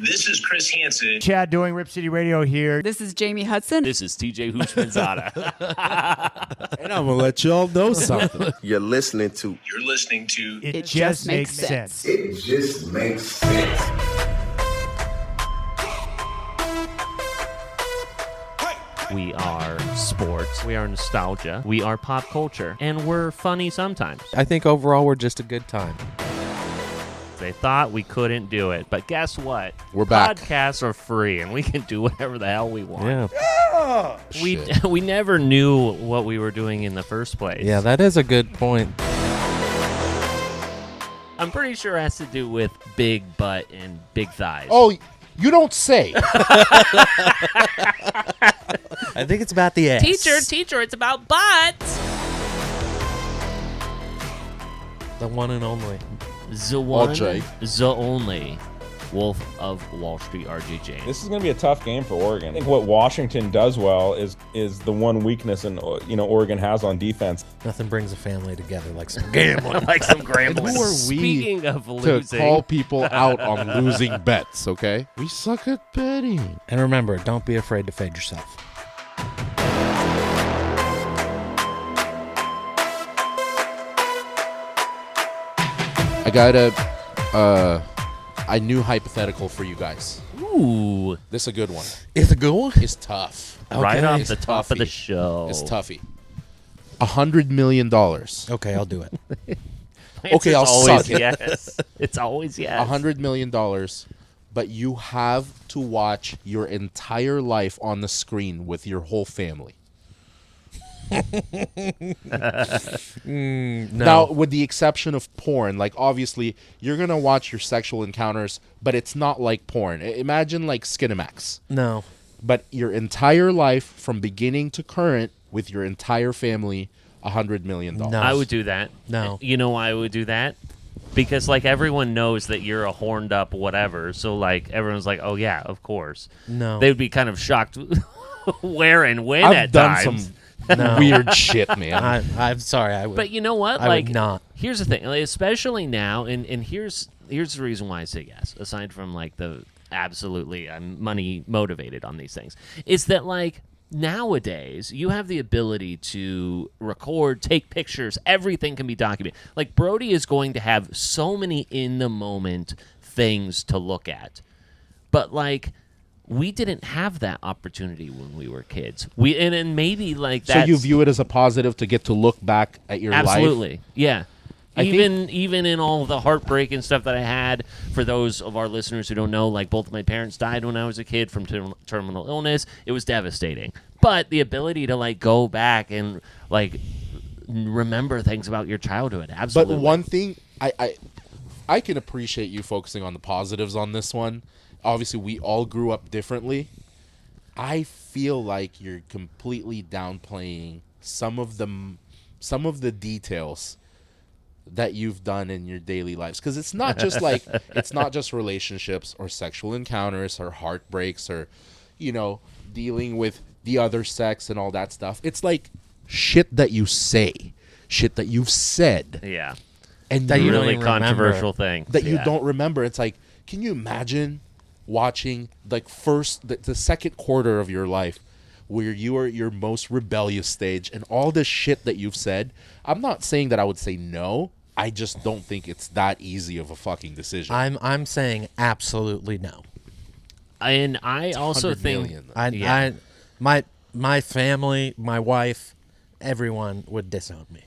This is Chris Hansen. Chad doing Rip City Radio here. This is Jamie Hudson. This is TJ Hoochmanzada. And I'm going to let y'all know something. You're listening to It Just Makes Sense. It just makes sense. We are sports. We are nostalgia. We are pop culture. And we're funny sometimes. I think overall we're just a good time. They thought we couldn't do it. But guess what? We're back. Podcasts are free, and we can do whatever the hell we want. Yeah. We never knew what we were doing in the first place. Yeah, that is a good point. I'm pretty sure it has to do with big butt and big thighs. Oh, you don't say. I think it's about the ass. Teacher, it's about butts. The one and only. The one, Jay. the only Wolf of Wall Street, RJ James. This is going to be a tough game for Oregon. I think what Washington does well is the one weakness Oregon has on defense. Nothing brings a family together like some gambling. Like some gambling. Who are we Speaking of to losing, call people out on losing bets, okay? We suck at betting. And remember, don't be afraid to fade yourself. I got a new hypothetical for you guys. ooh, This is a good one. Is it good one? It's tough. right Okay. off It's the top of the toughy. show. It's toughy. $100 million. Okay, I'll do it. Okay, I'll always suck it. yes. It's always yes. $100 million, but you have to watch your entire life on the screen with your whole family. No. Now, with the exception of porn, like obviously you're going to watch your sexual encounters, but it's not like porn. Imagine like Skinamax. No. But your entire life from beginning to current with your entire family, $100 million. No. I would do that. No. You know why I would do that? Because like everyone knows that you're a horned up whatever, so like everyone's like, oh yeah, of course. No. They would be kind of shocked where and when I've at done times. some No. weird shit, man. I'm sorry. I would. But you know what? I like, would not. Here's the thing, like, especially now, and here's the reason why I say yes. Aside from like the absolutely, I'm money motivated on these things, is that like nowadays you have the ability to record, take pictures, everything can be documented. Like Brody is going to have so many in the moment things to look at, but like. We didn't have that opportunity when we were kids. And maybe like that. So you view it as a positive to get to look back at your life? Absolutely, yeah. I Even in all the heartbreak and stuff that I had, for those of our listeners who don't know, like both of my parents died when I was a kid from terminal illness. It was devastating. But the ability to like go back and like remember things about your childhood, absolutely. But one thing, I can appreciate you focusing on the positives on this one. Obviously, we all grew up differently. I feel like you're completely downplaying some of the details that you've done in your daily lives, because it's not just like it's not just relationships or sexual encounters or heartbreaks or dealing with the other sex and all that stuff. It's like shit that you say, shit that you've said, yeah, and That you don't really even controversial remember. thing that you Yeah. don't remember. It's like, can you imagine watching like the second quarter of your life where you are at your most rebellious stage and all this shit that you've said? I'm not saying that I would say no. I just don't think it's that easy of a fucking decision. I'm saying absolutely no. And I also 100 think million. My family, my wife, everyone would disown me.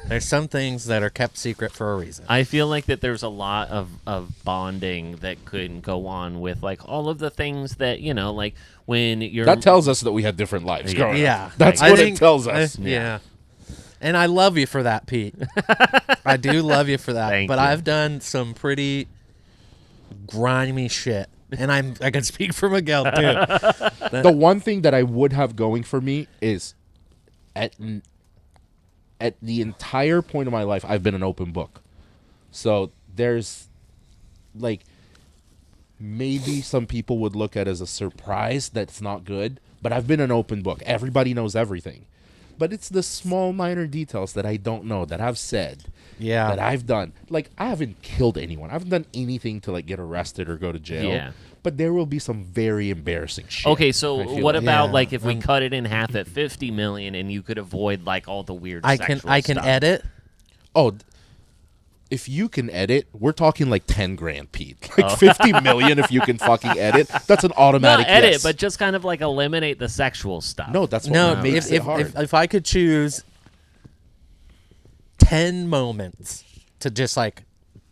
There's some things that are kept secret for a reason. I feel like that there's a lot of bonding that could go on with like all of the things that like when you're that tells us that we had different lives. Yeah. growing up. Yeah. That's I what think- it tells us. Yeah. And I love you for that, Pete. I do love you for that. Thank but you. I've done some pretty grimy shit. And I can speak for Miguel, too. The one thing that I would have going for me is at the entire point of my life, I've been an open book. So there's like maybe some people would look at it as a surprise that's not good, but I've been an open book. Everybody knows everything. But it's the small minor details that I don't know, that I've said, Yeah. that I've done. Like, I haven't killed anyone. I haven't done anything to, like, get arrested or go to jail. Yeah. But there will be some very embarrassing shit. Okay, I so feel what like. about Yeah. like if we cut it in half at 50 million and you could avoid like all the weird I sexual can stuff? edit. Oh, if you can edit, we're talking like 10 grand, Pete. Like 50 million if you can fucking edit. That's an automatic Not edit, yes. but just kind of like eliminate the sexual stuff. No, that's what No, makes it if, hard. if I could choose 10 moments to just like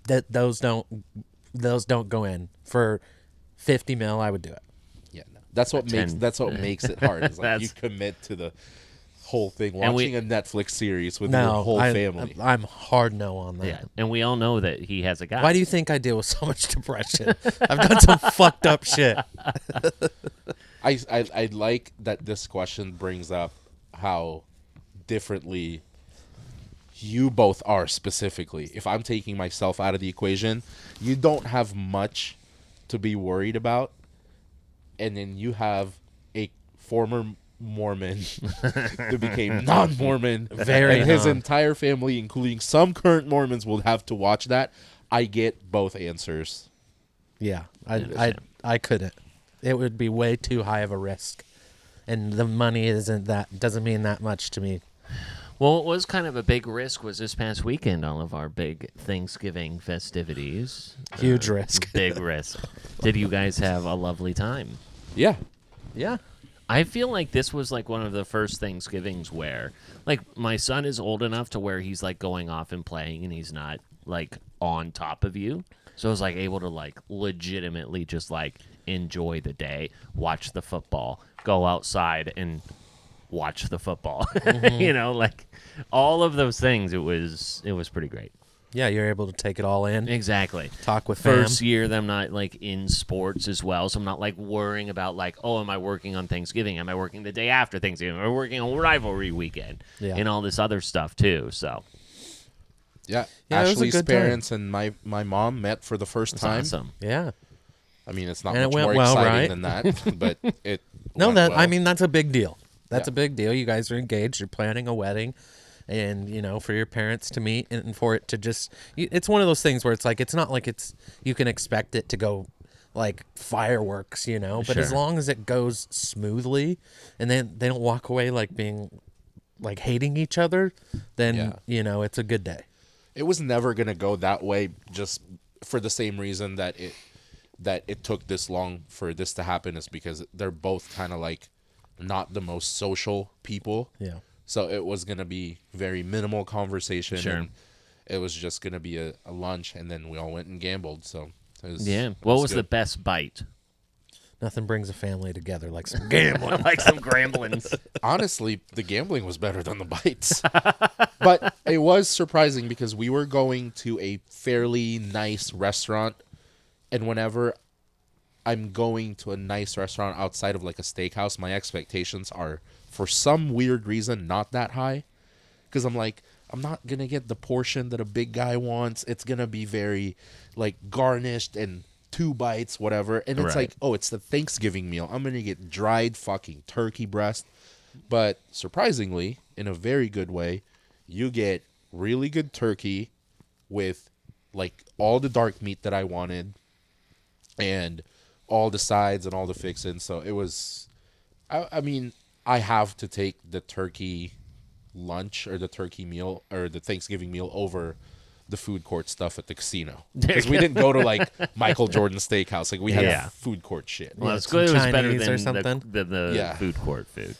that those don't go in for 50 mil, I would do it. Yeah, no. That's what makes 10. makes it hard. Is like you That's- commit to the whole thing. And Watching a Netflix series with No, your whole family. I'm hard no on that. Yeah, and we all know that he has a guy. Why do you think I deal with so much depression? I've done some fucked up shit. I like that this question brings up how differently you both are specifically. If I'm taking myself out of the equation, you don't have much to be worried about, and then you have a former Mormon that became non-Mormon, Very and his non. entire family, including some current Mormons, will have to watch that. I get both answers. Yeah, I couldn't. It would be way too high of a risk, and the money doesn't mean that much to me. Well, what was kind of a big risk was this past weekend, all of our big Thanksgiving festivities. Huge risk. Big risk. Did you guys have a lovely time? Yeah. Yeah. I feel like this was like one of the first Thanksgivings where, like, my son is old enough to where he's like going off and playing and he's not like on top of you. So I was like able to like legitimately just like enjoy the day, watch the football, go outside and watch the football. You know, like all of those things. It was pretty great. Yeah, you're able to take it all in. Exactly. Talk with fam. First year, I'm not like in sports as well, so I'm not like worrying about like, oh, am I working on Thanksgiving? Am I working the day after Thanksgiving? Am I working on rivalry weekend? Yeah. And all this other stuff too. So Yeah. Yeah, it was a Ashley's good time. parents and my mom met for the first it's time. awesome. Yeah. I mean, it's not And it much went more well, exciting right? than that, but it No, went that well. I mean that's a big deal. That's Yeah. a big deal. You guys are engaged. You're planning a wedding, and for your parents to meet and for it to it's one of those things where it's like it's not like you can expect it to go like fireworks, But as Sure. long as it goes smoothly, and then they don't walk away like being like hating each other, then it's a good day. It was never gonna go that way, just for the same reason that it took this long for this to happen, is because they're both kind of like not the most social people. Yeah. So it was gonna be very minimal conversation. Sure. And it was just gonna be a lunch, and then we all went and gambled. So it was, Yeah. it What was the good. best bite? Nothing brings a family together like some gambling. Like some Gramblins. Honestly, the gambling was better than the bites. But it was surprising because we were going to a fairly nice restaurant, and whenever I'm going to a nice restaurant outside of like a steakhouse, my expectations are, for some weird reason, not that high. Because I'm like, I'm not going to get the portion that a big guy wants. It's going to be very like garnished and 2 bites, whatever. And it's Right. like, oh, it's the Thanksgiving meal. I'm going to get dried fucking turkey breast. But surprisingly, in a very good way, you get really good turkey with like all the dark meat that I wanted and all the sides and all the fixins. So it was, I mean, I have to take the turkey lunch or the turkey meal or the Thanksgiving meal over the food court stuff at the casino, because we didn't go to like Michael Jordan Steakhouse. Like we had Yeah. food court shit. Well, it's some good. It was better Chinese or than something? the Yeah. food court food.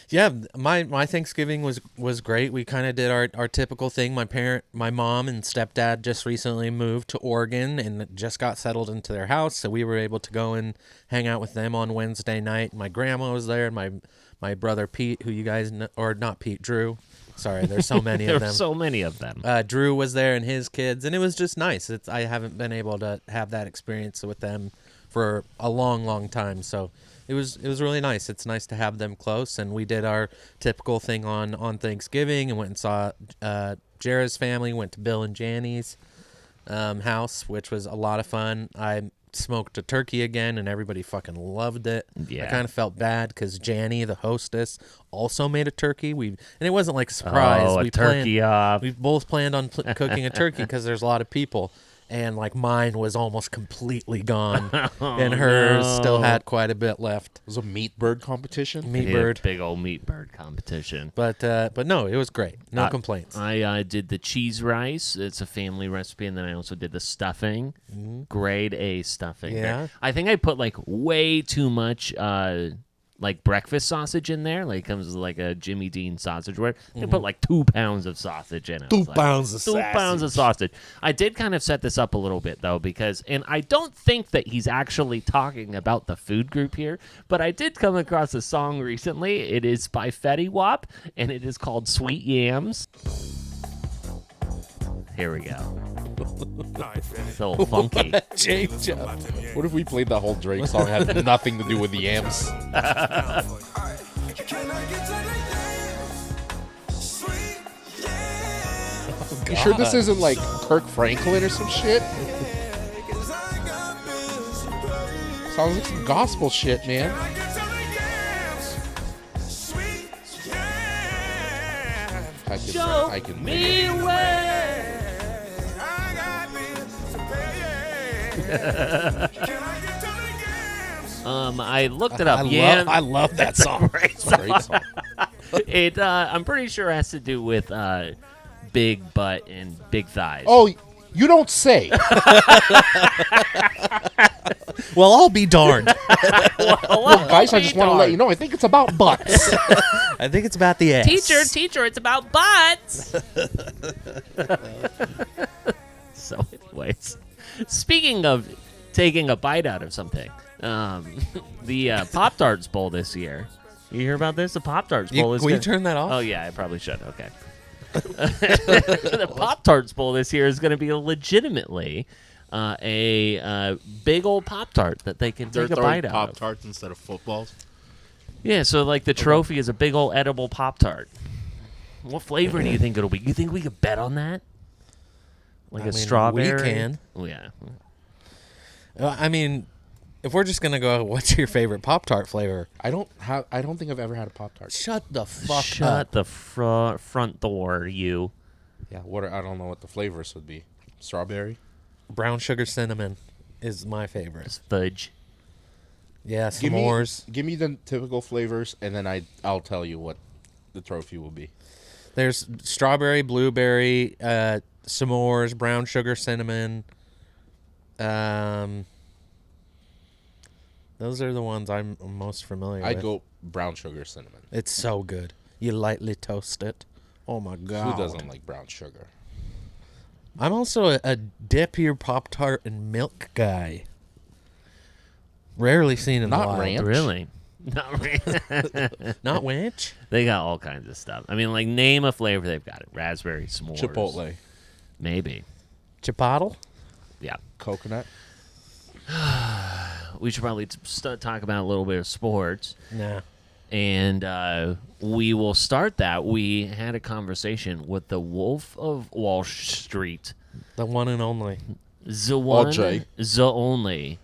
Yeah, my Thanksgiving was great. We kind of did our typical thing. My mom and stepdad just recently moved to Oregon and just got settled into their house, so we were able to go and hang out with them on Wednesday night. My grandma was there, and my brother Pete, who you guys know, or not Pete, Drew. Sorry, there's so many There of were them. so many of them. Drew was there and his kids, and it was just nice. I haven't been able to have that experience with them for a long, long time, so it was really nice. It's nice to have them close, and we did our typical thing on Thanksgiving and went and saw Jara's family. Went to Bill and Janny's house, which was a lot of fun. smoked a turkey again, and everybody fucking loved it. Yeah. I kind of felt bad because Janny, the hostess, also made a turkey. And it wasn't like a surprise. Oh, a turkey off. We both planned on cooking a turkey because there's a lot of people. And like mine was almost completely gone, and hers still had quite a bit left. It was a meat bird competition. Meat bird, big old meat bird competition. but no, it was great. No complaints. I did the cheese rice. It's a family recipe, and then I also did the stuffing. Grade A stuffing. Yeah. I think I put like way too much like breakfast sausage in there. Like it comes with like a Jimmy Dean sausage. Where they put like 2 pounds of sausage in it. 2 pounds of 2 pounds of sausage. I did kind of set this up a little bit though, because, and I don't think that he's actually talking about the food group here, but I did come across a song recently. It is by Fetty Wap, and it is called Sweet Yams. Here we go. It's a little funky. Change up. What if we played that whole Drake song and had nothing to do with the yams? You sure this isn't like Kirk Franklin or some shit? Sounds like some gospel shit, man. I can me away. I looked it up. I love that song. It's a great song. It I'm pretty sure it has to do with big butt and big thighs. Oh, you don't say. Well, I'll be darned. Well, guys, I just want to let you know, I think it's about butts. I think it's about the ass. Teacher, it's about butts. So, anyways, speaking of taking a bite out of something, the Pop-Tarts Bowl this year. You hear about this? The Pop-Tarts Bowl is. Will you turn that off? Oh yeah, I probably should. Okay. The Pop-Tarts Bowl this year is going to be legitimately a big old Pop-Tart that they can They're take a throwing bite out of. Pop-Tarts instead of footballs. Yeah, so like the trophy is a big old edible Pop-Tart. What flavor do you think it'll be? You think we could bet on that? Like I mean, strawberry? we can. Oh, yeah. I mean, if we're just gonna go, what's your favorite Pop-Tart flavor? I don't think I've ever had a Pop-Tart. Shut the fuck Shut up. the front door, you. Yeah, I don't know what the flavors would be. Strawberry? Brown sugar cinnamon is my favorite. It's fudge. Yeah, s'mores. Give me the typical flavors, and then I'll tell you what the trophy will be. There's strawberry, blueberry, s'mores, brown sugar cinnamon. Those are the ones I'm most familiar with. I'd go brown sugar cinnamon. It's so good. You lightly toast it. Oh my god. Who doesn't like brown sugar? I'm also a dip your Pop-Tart in milk guy. Rarely seen in the Not wild. ranch? Really? Not ranch. Not ranch? They got all kinds of stuff. I mean, like, name a flavor they've got. It. Raspberry, s'mores. Chipotle. Maybe. Chipotle? Yeah. Coconut. We should probably talk about a little bit of sports. Nah. And we will start that. We had a conversation with the Wolf of Wall Street. The one and only. The one, RJ. the only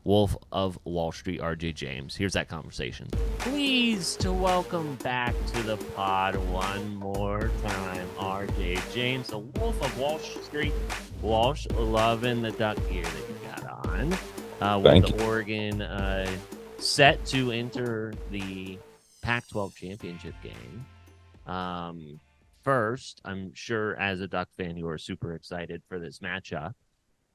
Wolf of Wall Street, RJ James. Here's that conversation. Pleased to welcome back to the pod one more time, RJ James, the Wolf of Wall Street. Walsh, loving the duck gear that you got on. Thank with the Oregon set to enter the Pac-12 championship game. First, I'm sure as a Duck fan, you are super excited for this matchup,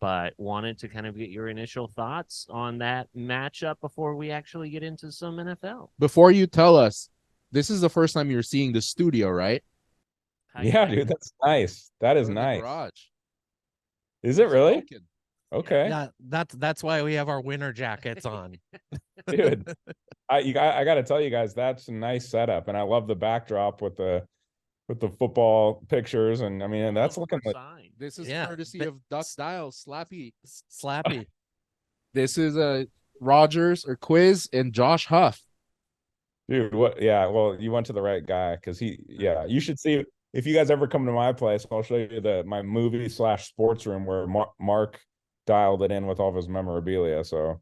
but wanted to kind of get your initial thoughts on that matchup before we actually get into some NFL. Before you tell us, this is the first time you're seeing the studio, right? How you Yeah, like dude, it? that's nice. That is We're in the nice. garage. Is it really? Smoking. Okay, Yeah, that's why we have our winter jackets on. dude. I got to tell you guys, that's a nice setup, and I love the backdrop with the football pictures, and I mean, that's looking like Sign. This is Yeah, courtesy but- of Duck Dials, Slappy. Slappy. This is a Rogers or Quiz and Josh Huff. dude. What? Yeah. Well, you went to the right guy because yeah. You should see if you guys ever come to my place. I'll show you my movie / sports room where Mark dialed it in with all of his memorabilia. So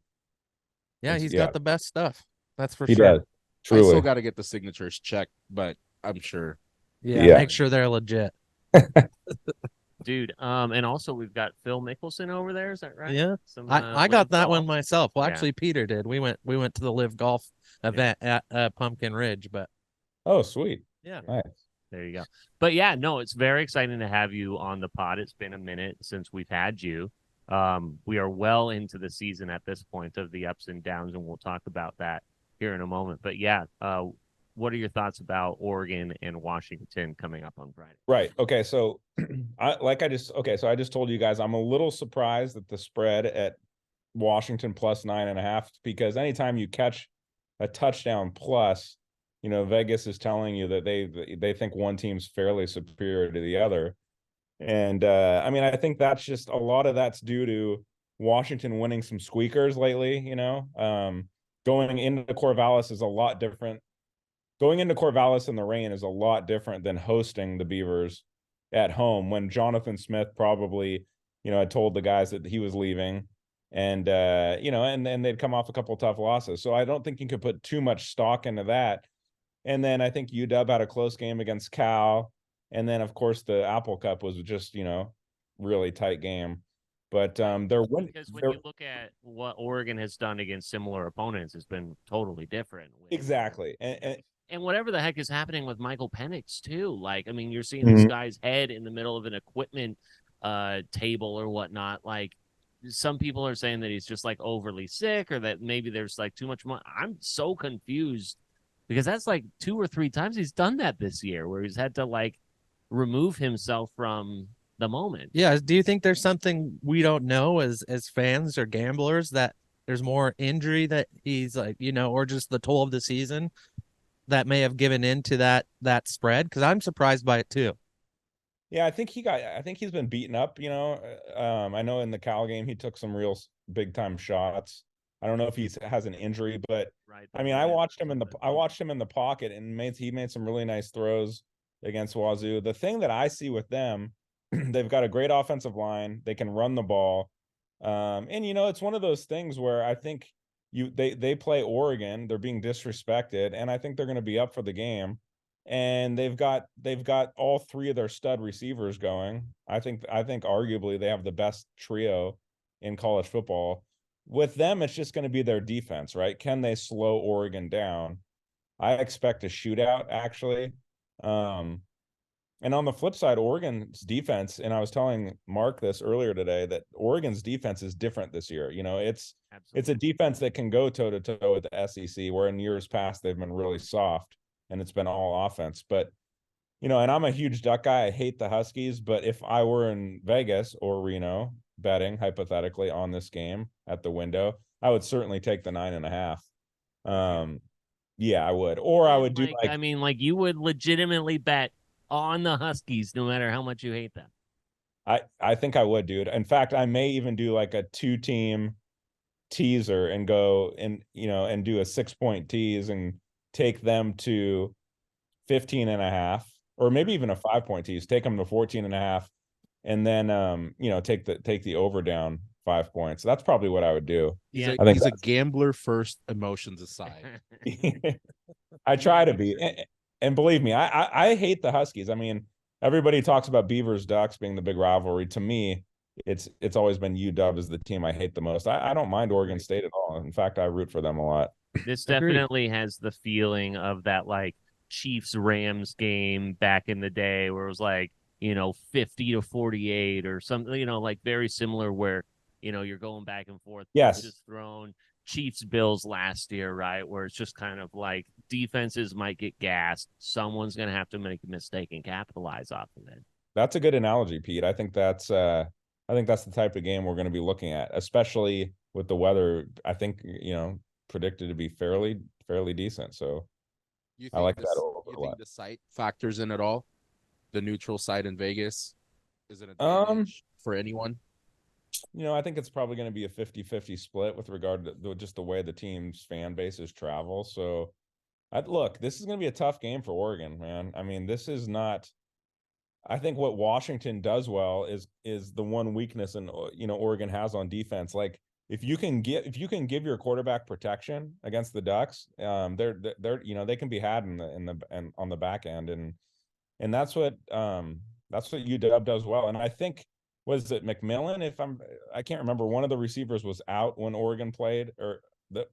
Yeah, he's got the best stuff. That's for he sure. does. I Truly. still got to get the signatures checked, but I'm sure. Yeah, Yeah. make sure they're legit. Dude, and also we've got Phil Mickelson over there. Is that right? Yeah, Some, I got Live that one golf. myself. Well, Yeah. actually, Peter did. We went to the Live Golf event at Pumpkin Ridge, but Oh, sweet. yeah, Nice. There you go. But yeah, no, it's very exciting to have you on the pod. It's been a minute since we've had you. We are well into the season at this point of the ups and downs, and we'll talk about that here in a moment. But yeah, what are your thoughts about Oregon and Washington coming up on Friday? Right. Okay. So so I just told you guys I'm a little surprised at the spread at Washington plus 9.5, because anytime you catch a touchdown plus, Vegas is telling you that they think one team's fairly superior to the other. And I mean, I think that's just a lot of that's due to Washington winning some squeakers lately, going into Corvallis is a lot different. Going into Corvallis in the rain is a lot different than hosting the Beavers at home, when Jonathan Smith probably, had told the guys that he was leaving, and and they'd come off a couple of tough losses. So I don't think you could put too much stock into that. And then I think UW had a close game against Cal. And then, of course, the Apple Cup was just, really tight game. But because when you look at what Oregon has done against similar opponents, it's been totally different. Exactly. And whatever the heck is happening with Michael Penix, too. Like, I mean, you're seeing this guy's head in the middle of an equipment table or whatnot. Like, some people are saying that he's just like overly sick, or that maybe there's like too much money. I'm so confused, because that's like 2 or 3 times he's done that this year, where he's had to like remove himself from the moment. Yeah. Do you think there's something we don't know as fans or gamblers, that there's more injury that he's like, or just the toll of the season that may have given into that spread? Because I'm surprised by it too. Yeah, I think he's been beaten up, I know in the Cal game he took some real big time shots. I don't know if he has an injury, but Right. I mean, I watched him in the pocket, and he made some really nice throws against Wazoo. The thing that I see with them, they've got a great offensive line. They can run the ball. And it's one of those things where I think they play Oregon, they're being disrespected, and I think they're going to be up for the game. And they've got all 3 of their stud receivers going. I think arguably they have the best trio in college football. With them, it's just going to be their defense, right? Can they slow Oregon down? I expect a shootout, actually. And on the flip side, Oregon's defense, and I was telling Mark this earlier today, that Oregon's defense is different this year. It's a defense that can go toe to toe with the SEC, where in years past they've been really soft and it's been all offense. But and I'm a huge Duck guy. I hate the Huskies, but if I were in Vegas or Reno betting hypothetically on this game at the window, I would certainly take the 9.5. Yeah, I would. Or I would do I mean, like, you would legitimately bet on the Huskies no matter how much you hate them. I think I would, dude. In fact, I may even do like a 2-team teaser and go and and do a 6-point tease and take them to 15.5, or maybe even a 5-point tease, take them to 14.5, and then take the over down 5 points. That's probably what I would do. Yeah, I think he's a gambler first, emotions aside. I try to be, and believe me, I hate the Huskies. I mean, everybody talks about Beavers Ducks being the big rivalry. To me, it's always been UW as the team I hate the most. I don't mind Oregon State at all. In fact, I root for them a lot. This definitely has the feeling of that like Chiefs Rams game back in the day, where it was like 50-48 or something, like very similar, where you're going back and forth. Yes. Just thrown. Chiefs Bills last year, right, where it's just kind of like defenses might get gassed. Someone's going to have to make a mistake and capitalize off of it. That's a good analogy, Pete. I think that's the type of game we're going to be looking at, especially with the weather. I think predicted to be fairly decent. So I like that over a lot. You think the site factors in at all? The neutral site in Vegas, is it an advantage for anyone? I think it's probably going to be a 50-50 split with regard to just the way the team's fan bases travel. So look, this is going to be a tough game for Oregon, man. I mean, this is not I think what Washington does well is the one weakness and Oregon has on defense. Like if you can give your quarterback protection against the Ducks, they're they can be had and on the back end, and that's what UW does well. And I think, was it McMillan? I can't remember, one of the receivers was out when Oregon played or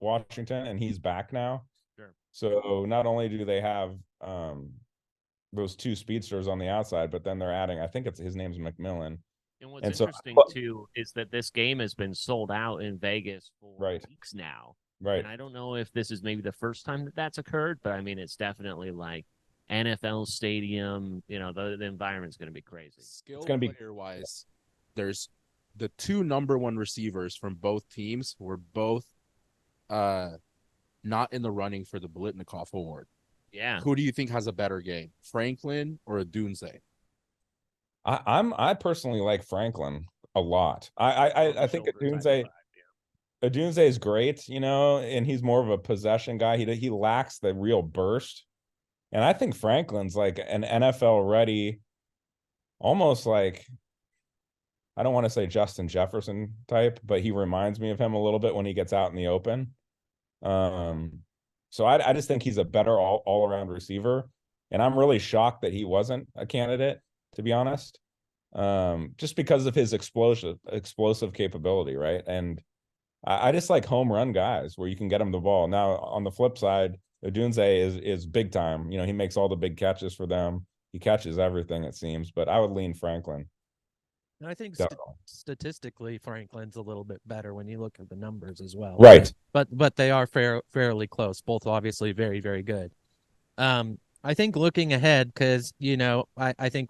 Washington, and he's back now. Sure. So not only do they have those two speedsters on the outside, but then they're adding, I think his name's McMillan. And what's And so- interesting too is that this game has been sold out in Vegas for Right. weeks now. Right. And I don't know if this is maybe the first time that that's occurred, but I mean, it's definitely like NFL stadium. The environment's going to be crazy. Skill gonna be- player wise, there's the two number one receivers from both teams were both not in the running for the Blitnikoff Award. Yeah. Who do you think has a better game, Franklin or a Doomsday? I personally like Franklin a lot. I think a Doomsday is great, and he's more of a possession guy. He lacks the real burst. And I think Franklin's like an NFL ready, almost like, I don't want to say Justin Jefferson type, but he reminds me of him a little bit when he gets out in the open. So I just think he's a better all around receiver. And I'm really shocked that he wasn't a candidate, to be honest. Just because of his explosive capability, right? And I just like home run guys where you can get him the ball. Now on the flip side, Odunze is big time. He makes all the big catches for them. He catches everything, it seems. But I would lean Franklin. And I think Definitely. statistically, Franklin's a little bit better when you look at the numbers as well. Right. But they are fairly close. Both obviously very, very good. I think looking ahead, because I think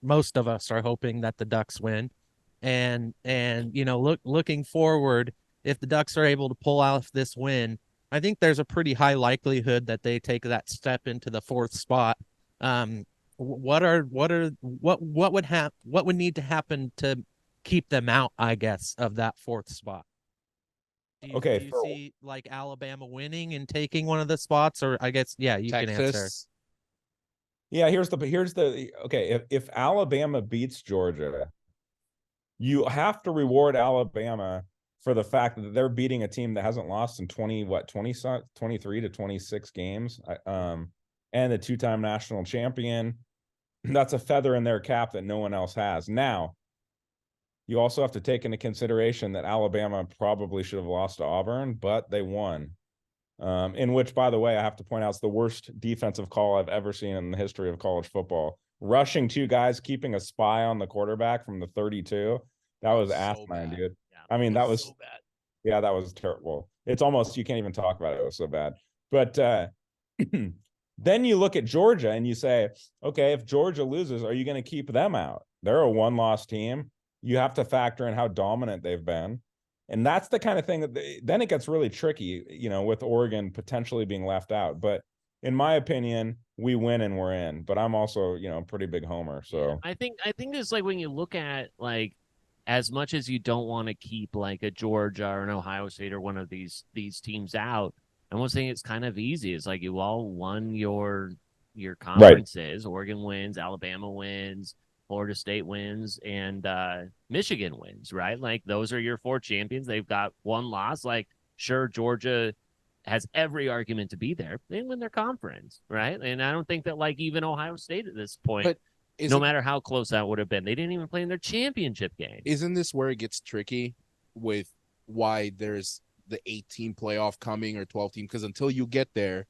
most of us are hoping that the Ducks win, and looking forward, if the Ducks are able to pull out this win, I think there's a pretty high likelihood that they take that step into the fourth spot. What would need to happen to keep them out, I guess, of that fourth spot? Do you see like Alabama winning and taking one of the spots, or I guess you can answer. Texas. Yeah, here's the okay. If Alabama beats Georgia, you have to reward Alabama for the fact that they're beating a team that hasn't lost in 23 to 26 games. And the two-time national champion. That's a feather in their cap that no one else has. Now, you also have to take into consideration that Alabama probably should have lost to Auburn, but they won. In which, by the way, I have to point out, it's the worst defensive call I've ever seen in the history of college football. Rushing two guys, keeping a spy on the quarterback from the 32. That was asinine, dude. Yeah, I mean, that was so bad. Yeah, that was terrible. It's almost, you can't even talk about it. It was so bad. But then you look at Georgia and you say, okay, if Georgia loses, are you going to keep them out? They're a one-loss team. You have to factor in how dominant they've been. And that's the kind of thing that then it gets really tricky, with Oregon potentially being left out. But in my opinion, we win and we're in. But I'm also, a pretty big homer. So I think it's like when you look at like, as much as you don't want to keep like a Georgia or an Ohio State or one of these teams out, I'm almost saying it's kind of easy. It's like you all won your conferences. Right. Oregon wins, Alabama wins, Florida State wins, and Michigan wins, right? Like those are your four champions. They've got one loss. Like, sure, Georgia has every argument to be there. They win their conference, right? And I don't think that like even Ohio State at this point, no matter how close that would have been, they didn't even play in their championship game. Isn't this where it gets tricky with why there's the 8-team playoff coming or 12-team? Because until you get there,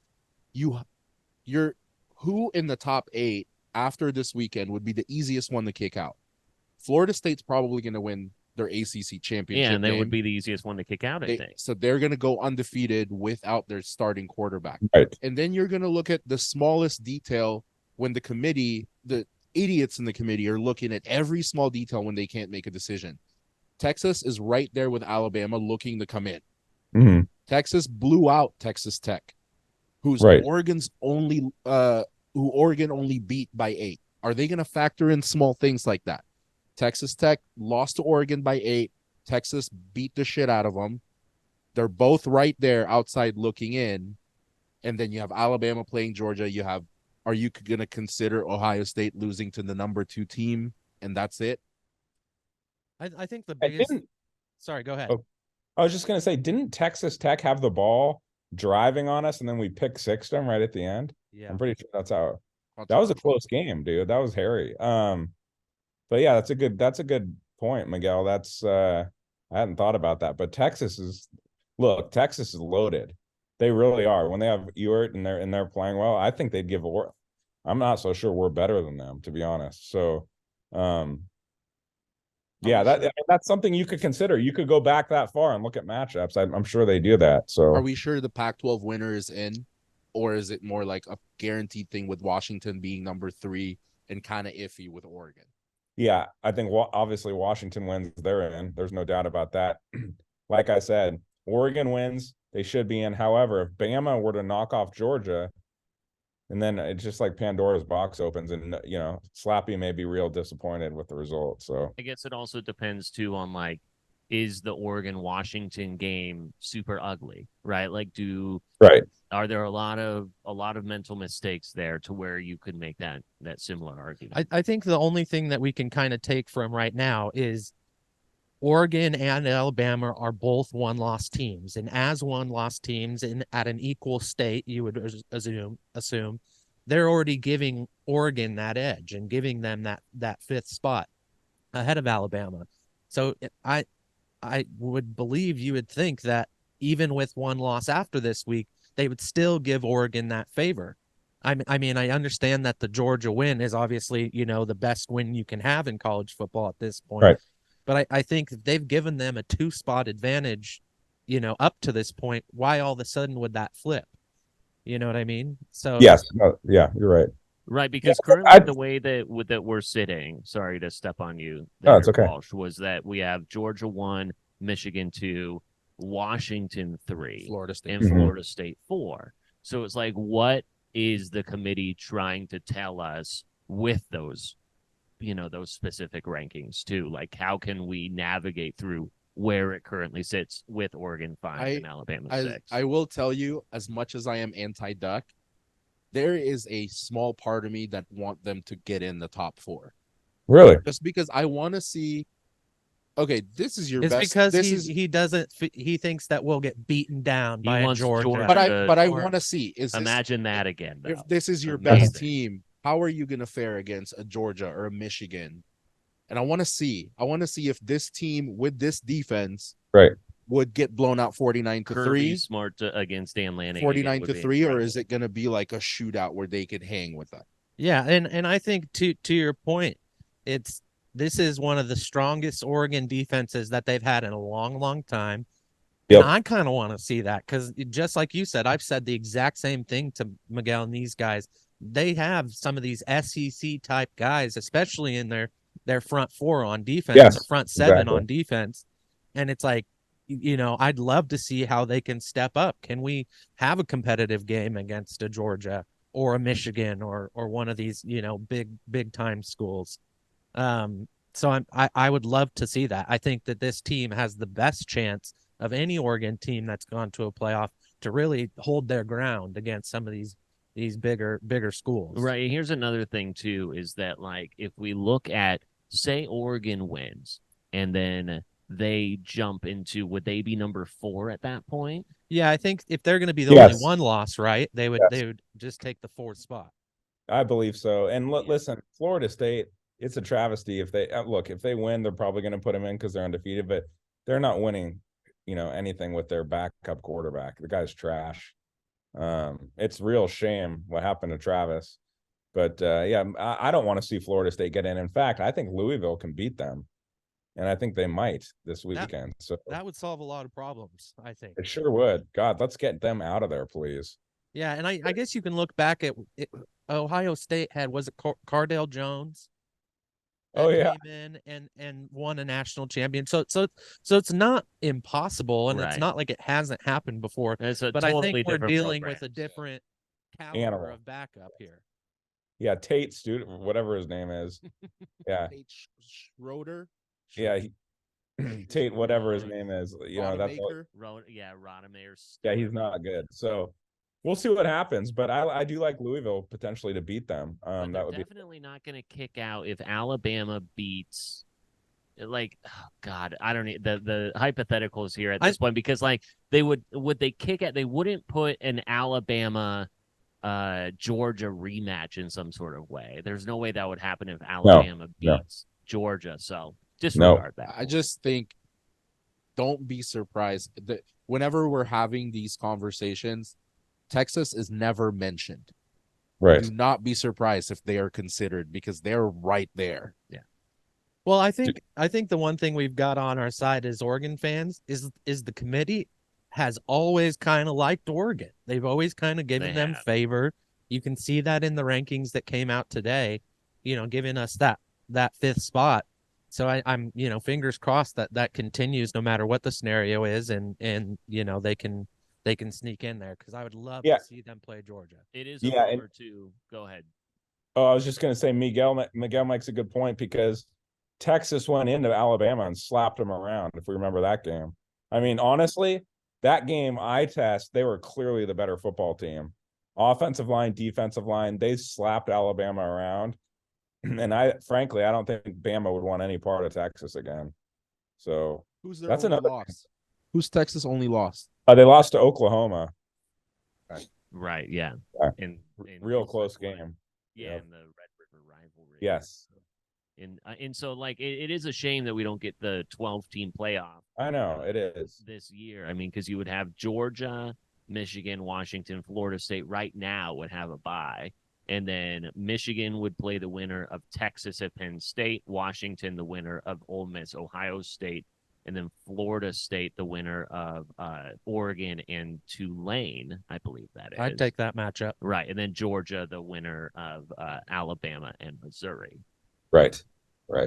you're who in the top 8 after this weekend would be the easiest one to kick out? Florida State's probably going to win their ACC championship. Yeah, and they game. would be the easiest one to kick out, I think. So they're going to go undefeated without their starting quarterback. Right. And then you're going to look at the smallest detail when the committee, the idiots in the committee are looking at every small detail when they can't make a decision. Texas is right there with Alabama looking to come in. Mm-hmm. Texas blew out Texas Tech, who's right. who Oregon only beat by 8. Are they going to factor in small things like that? Texas Tech lost to Oregon by 8. Texas beat the shit out of them. They're both right there outside looking in. And then you have Alabama playing Georgia. You have are you going to consider Ohio State losing to the number 2 team and that's it? I think the I biggest. didn't. Sorry, go ahead. Oh, I was just gonna say, didn't Texas Tech have the ball driving on us and then we pick six them right at the end? Yeah. I'm pretty sure that's how. That was a close game, dude. That was hairy. But yeah, that's a good point, Miguel. That's I hadn't thought about that. But Texas is loaded. They really are. When they have Ewert and they're playing well, I think they'd give a. I'm not so sure we're better than them, to be honest. So yeah, that's something you could consider. You could go back that far and look at matchups. I'm sure they do that. So are we sure the Pac-12 winner is in, or is it more like a guaranteed thing with Washington being number 3 and kind of iffy with Oregon? Yeah, I think obviously Washington wins, they're in. There's no doubt about that. Like I said, Oregon wins, they should be in. However, if Bama were to knock off Georgia, and then it's just like Pandora's box opens, and Slappy may be real disappointed with the result. So I guess it also depends too on like, is the Oregon-Washington game super ugly, right? Like, are there a lot of mental mistakes there to where you could make that similar argument? I think the only thing that we can kind of take from right now is Oregon and Alabama are both one-loss teams, and as one-loss teams at an equal state, you would assume they're already giving Oregon that edge and giving them that 5th spot ahead of Alabama. So I would believe you would think that even with one loss after this week, they would still give Oregon that favor. I mean, I understand that the Georgia win is obviously, the best win you can have in college football at this point. Right. But I think they've given them a 2-spot advantage, up to this point. Why all of a sudden would that flip? You know what I mean? So yes, yeah, you're right. Right, because currently the way that we're sitting, sorry to step on you, no, it's okay. Walsh, was that we have Georgia 1, Michigan 2, Washington 3, Florida State, and Florida State 4. So it's like, what is the committee trying to tell us with those, those specific rankings too? Like, how can we navigate through where it currently sits with Oregon 5 and Alabama 6? I will tell you, as much as I am anti-Duck, there is a small part of me that want them to get in the top 4. Really? Just because I want to see. Okay, this is your it's best. because This he thinks that we'll get beaten down by wants Georgia. But I want to see Imagine that again. Though. If this is your Amazing. best team, how are you going to fare against a Georgia or a Michigan? And I want to see if this team with this defense would get blown out 49-3. Smart against Dan Lanning. 49-3, or is it going to be like a shootout where they could hang with that? Yeah, and I think to your point, this is one of the strongest Oregon defenses that they've had in a long, long time. Yep. And I kind of want to see that because just like you said, I've said the exact same thing to Miguel and these guys. They have some of these SEC type guys, especially in their front 4 on defense, or front 7 on defense. And it's like, I'd love to see how they can step up. Can we have a competitive game against a Georgia or a Michigan or one of these, big time schools? So I would love to see that. I think that this team has the best chance of any Oregon team that's gone to a playoff to really hold their ground against some of these bigger schools. Right. Here's another thing too, is that like, if we look at, say Oregon wins and then they jump into, would they be number 4 at that point? Yeah, I think if they're going to be the only one loss, right, they would just take the 4th spot. I believe so. And listen, Florida State, it's a travesty if they if they win, they're probably going to put them in because they're undefeated, but they're not winning, anything with their backup quarterback. The guy's trash. It's real shame what happened to Travis, but yeah, I don't want to see Florida State get in. In fact, I think Louisville can beat them, and I think they might this weekend. So that would solve a lot of problems, I think. It sure would. God, let's get them out of there, please. Yeah, and I guess you can look back at Ohio State was it Cardale Jones? Came in and won a national champion. So it's not impossible, and it's not like it hasn't happened before. But I think we're dealing with a different caliber of backup here. Yeah, Tate student, whatever his name is. Yeah, Tate Schroeder. Yeah, Tate, whatever his name is. That's Rodemaker. yeah, he's not good. So we'll see what happens. But I do like Louisville potentially to beat them. But That they're would be definitely not going to kick out if Alabama beats. Like, oh God, I don't need the hypotheticals here at this point, because like they would they kick at, they wouldn't put an Alabama Georgia rematch in some sort of way. There's no way that would happen if Alabama beats Georgia. So disregard that. I just think don't be surprised that whenever we're having these conversations, Texas is never mentioned. right. Do not be surprised if they are considered because they're right there. Yeah. Well, I think the one thing we've got on our side as Oregon fans is the committee has always kind of liked Oregon. They've always kind of given them favor. You can see that in the rankings that came out today, giving us that fifth spot. So I'm fingers crossed that continues no matter what the scenario is, and they can sneak in there, because I would love to see them play Georgia. It is a rumor too. Go ahead. Oh, I was just going to say Miguel makes a good point, because Texas went into Alabama and slapped them around, if we remember that game. I mean, honestly, that game they were clearly the better football team. Offensive line, defensive line, they slapped Alabama around. And I don't think Bama would want any part of Texas again. So Who's their that's only another loss? Who's Texas only lost? They lost to Oklahoma. Right. Yeah. In Real close game. Yeah, in the Red River rivalry. Yes. And so like it is a shame that we don't get the 12-team playoff. I know it is this year. I mean, because you would have Georgia, Michigan, Washington, Florida State right now would have a bye, and then Michigan would play the winner of Texas at Penn State, Washington the winner of Ole Miss, Ohio State, and then Florida State the winner of Oregon and Tulane. I believe that is. I'd take that matchup. Right, and then Georgia the winner of Alabama and Missouri. Right.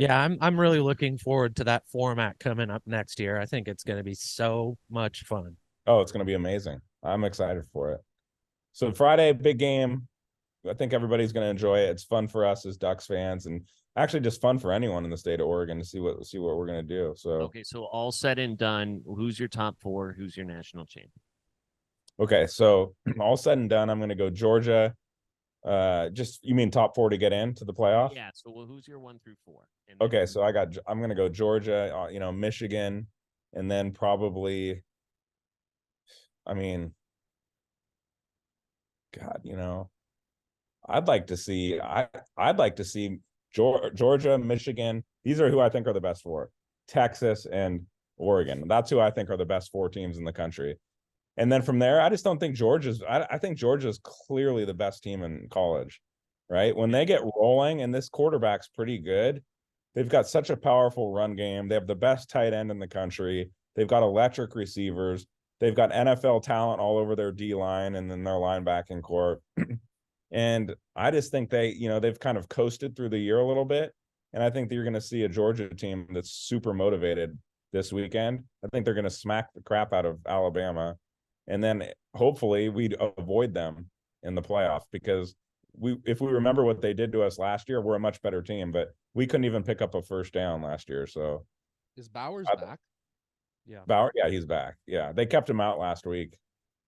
Yeah, I'm really looking forward to that format coming up next year. I think it's going to be so much fun. Oh, it's going to be amazing. I'm excited for it. So Friday, big game. I think everybody's going to enjoy it. It's fun for us as Ducks fans, and actually just fun for anyone in the state of Oregon to see what we're going to do. So okay, so all said and done, who's your top four? Who's your national champion? Okay, so all said and done, I'm going to go Georgia. You mean top four to get into the playoff? Yeah. So who's your 1 through 4? Okay, so I'm going to go Georgia, Michigan, and then probably, I mean, God, I'd like to see Georgia, Michigan. These are who I think are the best four. Texas and Oregon. That's who I think are the best 4 teams in the country. And then from there, I just don't think I think Georgia's clearly the best team in college, right? When they get rolling, and this quarterback's pretty good, they've got such a powerful run game. They have the best tight end in the country. They've got electric receivers. They've got NFL talent all over their D line and then their linebacking core. And I just think they've kind of coasted through the year a little bit. And I think that you're going to see a Georgia team that's super motivated this weekend. I think they're going to smack the crap out of Alabama. And then hopefully we'd avoid them in the playoff, because if we remember what they did to us last year, we're a much better team, but we couldn't even pick up a first down last year. So is Bowers back? Yeah. He's back. Yeah. They kept him out last week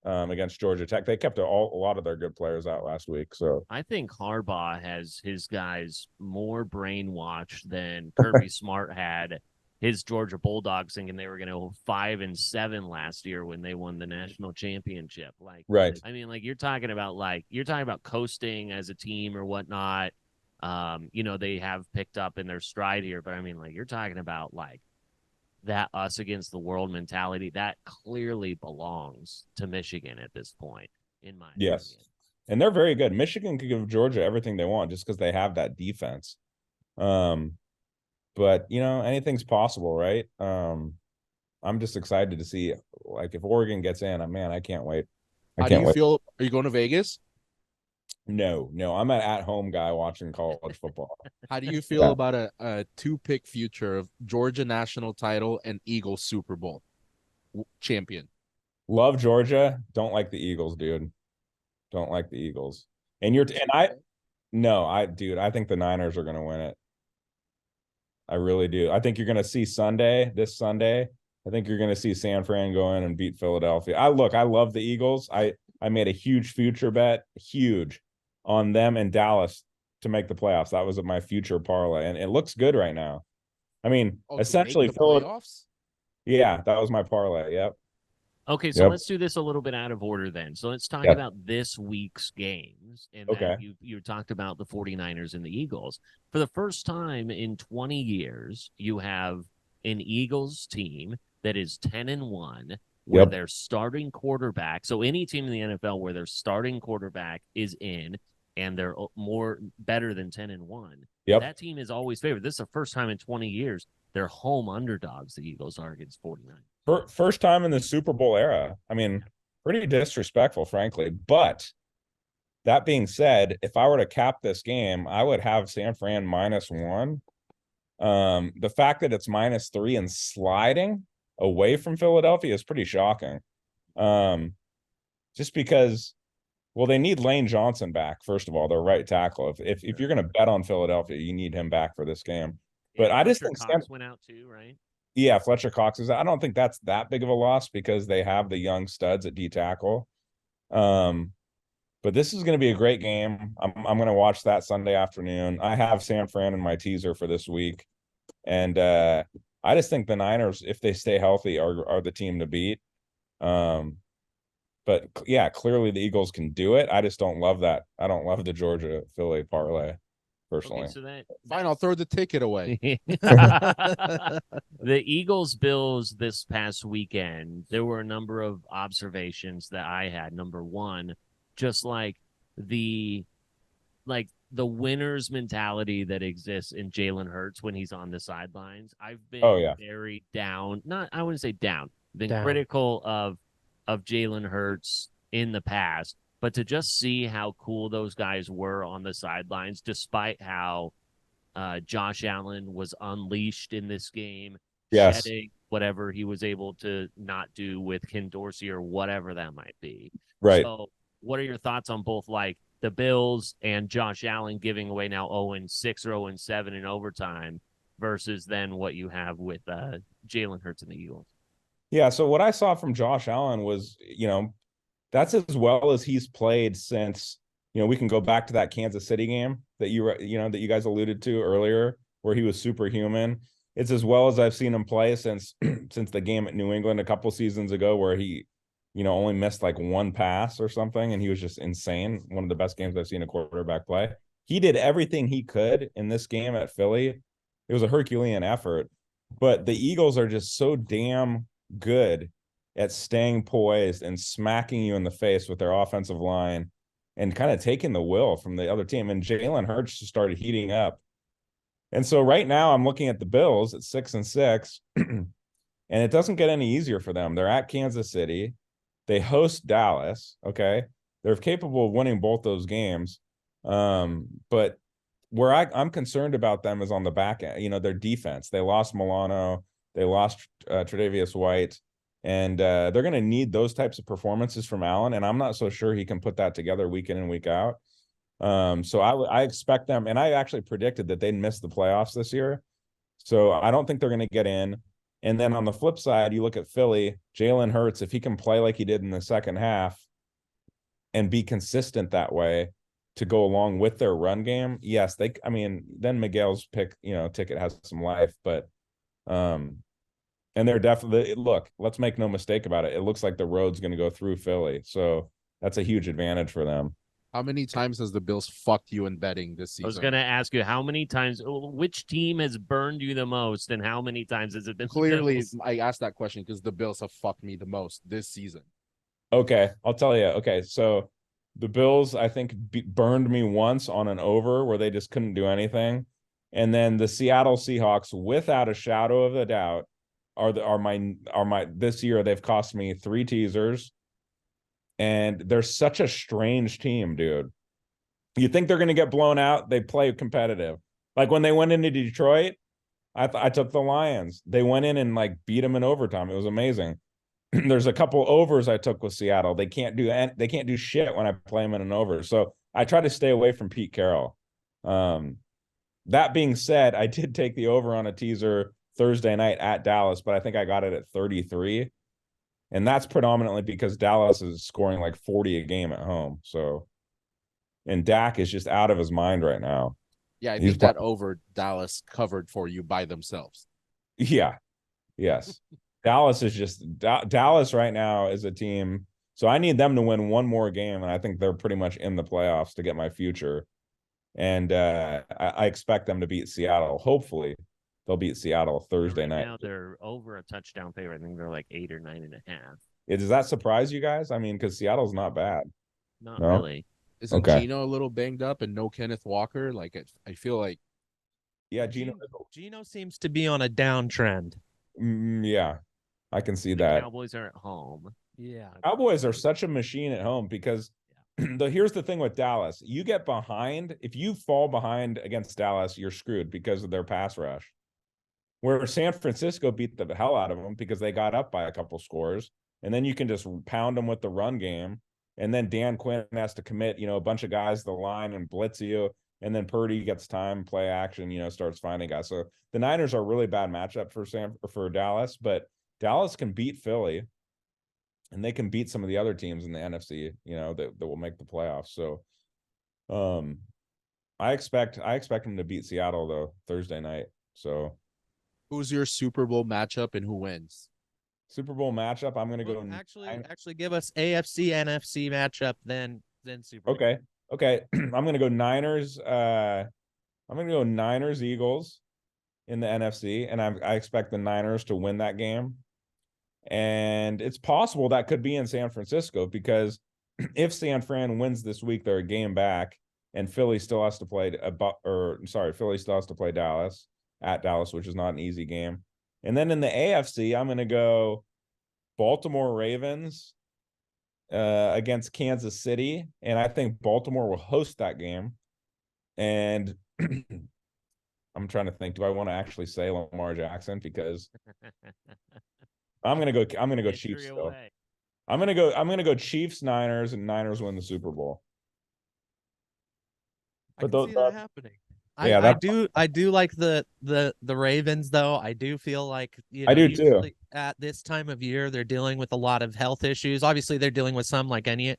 against Georgia Tech. They kept a lot of their good players out last week. So I think Harbaugh has his guys more brainwashed than Kirby Smart had his Georgia Bulldogs, thinking they were going to go 5-7 last year when they won the national championship. Like, right. I mean, like you're talking about coasting as a team or whatnot. They have picked up in their stride here, but I mean, like you're talking about like that us against the world mentality that clearly belongs to Michigan at this point, in my opinion. And they're very good. Michigan could give Georgia everything they want just because they have that defense. But anything's possible, right? I'm just excited to see, like, if Oregon gets in. Man, I can't wait. How do you feel? Are you going to Vegas? No, I'm an at-home guy watching college football. How do you feel about a 2-pick future of Georgia national title and Eagles Super Bowl champion? Love Georgia. Don't like the Eagles, dude. Don't like the Eagles. I think the Niners are going to win it. I really do. I think you're going to see this Sunday. I think you're going to see San Fran go in and beat Philadelphia. I love the Eagles. I made a huge future bet, huge, on them and Dallas to make the playoffs. That was my future parlay, and it looks good right now. I mean, essentially, the playoffs. Yeah, that was my parlay. Yep. Okay, so Yep. let's do this a little bit out of order then. So let's talk Yep. about this week's games. And Okay. that you talked about the 49ers and the Eagles. For the first time in 20 years, you have an Eagles team that is 10-1, where Yep. their starting quarterback. So any team in the NFL where their starting quarterback is in and they're better than 10-1. Yep. That team is always favored. This is the first time in 20 years they're home underdogs, the Eagles are against 49. First time in the Super Bowl era. I mean, pretty disrespectful, frankly. But that being said, if I were to cap this game, I would have San Fran -1. The fact that it's -3 and sliding away from Philadelphia is pretty shocking. Just because, well, they need Lane Johnson back, first of all, their right tackle. If you're going to bet on Philadelphia, you need him back for this game. But I just think Cox went out too, right? Yeah, Fletcher Cox is. I don't think that's that big of a loss because they have the young studs at D tackle. But this is going to be a great game. I'm going to watch that Sunday afternoon. I have San Fran in my teaser for this week, and I just think the Niners, if they stay healthy, are the team to beat. But yeah, clearly the Eagles can do it. I just don't love that. I don't love the Georgia Philly parlay personally. Okay, so Fine, I'll throw the ticket away. the Eagles Bills this past weekend, there were a number of observations that I had. Number one, just like the winner's mentality that exists in Jalen Hurts when he's on the sidelines. I've been very down. I wouldn't say down. Been critical of Jalen Hurts in the past. But to just see how cool those guys were on the sidelines, despite how Josh Allen was unleashed in this game, shedding whatever he was able to not do with Ken Dorsey or whatever that might be. Right. So what are your thoughts on both, like, the Bills and Josh Allen giving away now 0-6 or 0-7 in overtime versus then what you have with Jalen Hurts and the Eagles? Yeah, so what I saw from Josh Allen was, that's as well as he's played since, we can go back to that Kansas City game that that you guys alluded to earlier, where he was superhuman. It's as well as I've seen him play since the game at New England a couple seasons ago, where he, only missed like one pass or something, and he was just insane. One of the best games I've seen a quarterback play. He did everything he could in this game at Philly. It was a Herculean effort, but the Eagles are just so damn good at staying poised and smacking you in the face with their offensive line and kind of taking the will from the other team. And Jalen Hurts started heating up. And so right now I'm looking at the Bills at 6-6, and it doesn't get any easier for them. They're at Kansas City. They host Dallas. Okay. They're capable of winning both those games. But where I'm concerned about them is on the back end, their defense. They lost Milano. They lost Tre'Davious White. And they're going to need those types of performances from Allen, and I'm not so sure he can put that together week in and week out. So I expect them, and I actually predicted that they'd miss the playoffs this year. So I don't think they're going to get in. And then on the flip side, you look at Philly, Jalen Hurts, if he can play like he did in the second half and be consistent that way to go along with their run game, yes, then Miguel's ticket has some life, but and they're definitely, look, let's make no mistake about it. It looks like the road's going to go through Philly. So that's a huge advantage for them. How many times has the Bills fucked you in betting this season? I was going to ask you, how many times, which team has burned you the most, and how many times has it been? Clearly, I asked that question because the Bills have fucked me the most this season. Okay, I'll tell you. Okay, so the Bills, I think, burned me once on an over where they just couldn't do anything. And then the Seattle Seahawks, without a shadow of a doubt, are my this year. They've cost me 3 teasers. And they're such a strange team, dude. You think they're going to get blown out? They play competitive. Like when they went into Detroit, I took the Lions. They went in and beat them in overtime. It was amazing. There's a couple overs I took with Seattle. They can't do shit when I play them in an over. So I try to stay away from Pete Carroll. That being said, I did take the over on a teaser Thursday night at Dallas, but I think I got it at 33. And that's predominantly because Dallas is scoring like 40 a game at home. So, and Dak is just out of his mind right now. Yeah, I He's think that over Dallas covered for you by themselves. Yeah. Yes. Dallas is just Dallas right now is a team. So I need them to win one more game, and I think they're pretty much in the playoffs to get my future. And I expect them to beat Seattle. Hopefully, they'll beat Seattle Thursday Right night. now they're over a touchdown favorite. I think they're like 8 or 9.5. Does that surprise you guys? I mean, because Seattle's not bad. Not No? really. Isn't Okay. Gino a little banged up and no Kenneth Walker? Like I feel like Yeah, Gino. Gino seems to be on a downtrend. Yeah, I can see The that. Cowboys are at home. Yeah. Cowboys are such a machine at home because here's the thing with Dallas. You get behind, if you fall behind against Dallas, you're screwed because of their pass rush. Where San Francisco beat the hell out of them because they got up by a couple scores, and then you can just pound them with the run game. And then Dan Quinn has to commit, a bunch of guys to the line and blitz you. And then Purdy gets time, play action, starts finding guys. So the Niners are a really bad matchup for Dallas, but Dallas can beat Philly, and they can beat some of the other teams in the NFC, that will make the playoffs. So, I expect them to beat Seattle though Thursday night. So, who's your Super Bowl matchup and who wins? Super Bowl matchup. I'm gonna go. Actually, give us AFC NFC matchup, then Super Bowl. Okay. I'm gonna go Niners. I'm gonna go Niners Eagles in the NFC, and I expect the Niners to win that game. And it's possible that could be in San Francisco because if San Fran wins this week, they're a game back, and Philly still has to play Philly still has to play Dallas at Dallas, which is not an easy game. And then in the AFC, I'm going to go Baltimore Ravens against Kansas City, and I think Baltimore will host that game. And I'm trying to think, do I want to actually say Lamar Jackson? Because I'm gonna go Chiefs though. I'm gonna go Chiefs Niners, and Niners win the Super Bowl. I can see that happening. Yeah, I do like the Ravens though. I do feel like I do too. At this time of year, they're dealing with a lot of health issues. Obviously, they're dealing with some like any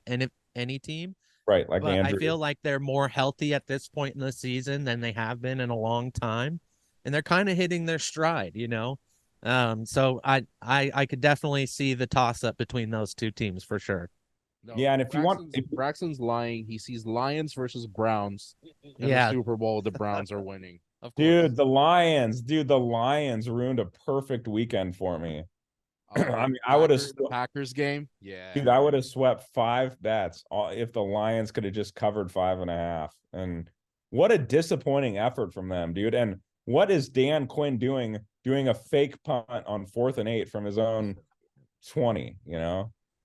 team. Right, like but Andrew. I feel like they're more healthy at this point in the season than they have been in a long time, and they're kind of hitting their stride. So I could definitely see the toss up between those two teams for sure. No, yeah, and if Braxton's lying, he sees Lions versus Browns in Yeah. the Super Bowl. The Browns are winning. Of course. Dude, the Lions ruined a perfect weekend for me. I mean, I would have the Packers game. Yeah, dude, I would have swept 5 bets if the Lions could have just covered 5.5. And what a disappointing effort from them, dude. And what is Dan Quinn doing a fake punt on 4th and 8 from his own 20?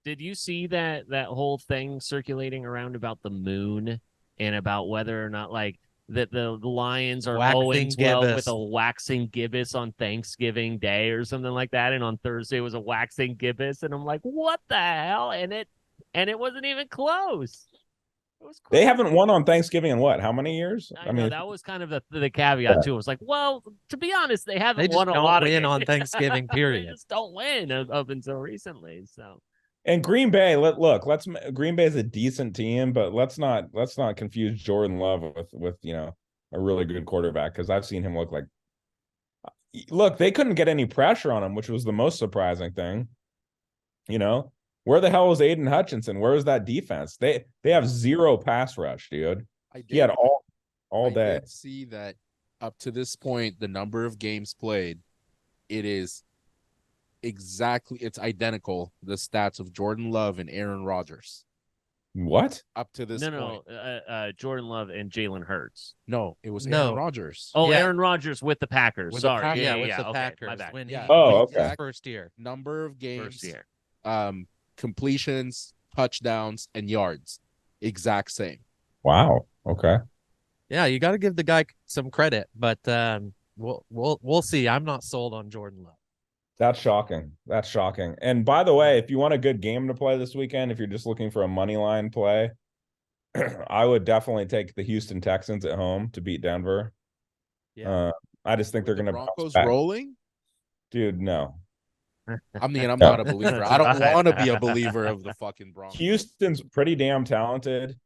Did you see that whole thing circulating around about the moon and about whether or not like that the Lions are Waxing 0-12 with gibbous. a waxing gibbous on Thanksgiving Day or something like that, and on Thursday was a waxing gibbous, and I'm like, what the hell? And it wasn't even close. It was crazy. They haven't won on Thanksgiving in what? How many years? I mean, that was kind of the caveat too. It was like, well, to be honest, they haven't They won just a lot don't win of on games. Thanksgiving. They Period. just don't win up until recently. So. And Green Bay, Green Bay is a decent team, but let's not confuse Jordan Love with a really good quarterback, because I've seen him look, they couldn't get any pressure on him, which was the most surprising thing. Where the hell was Aiden Hutchinson? Where was that defense? They have 0 pass rush, dude. He had all day. I did see that up to this point, the number of games played, it is it's identical, the stats of Jordan Love and Aaron Rodgers. What? Up to this point. Jordan Love and Jalen Hurts. No, it was Aaron Rodgers. Oh, Yeah. Aaron Rodgers with the Packers. With the Sorry. Packers. Yeah, Yeah, with the okay, Packers. my bad. When Yeah. he Oh, played his okay. first year. Number of games, First year. Completions, touchdowns, and yards, exact same. Wow. Okay. Yeah, you got to give the guy some credit, but we'll see. I'm not sold on Jordan Love. That's shocking. And by the way, if you want a good game to play this weekend, if you're just looking for a money line play, I would definitely take the Houston Texans at home to beat Denver. Yeah. I just think they're going to Broncos rolling. Dude, no. I'm not a believer. I don't want to be a believer of the fucking Broncos. Houston's pretty damn talented.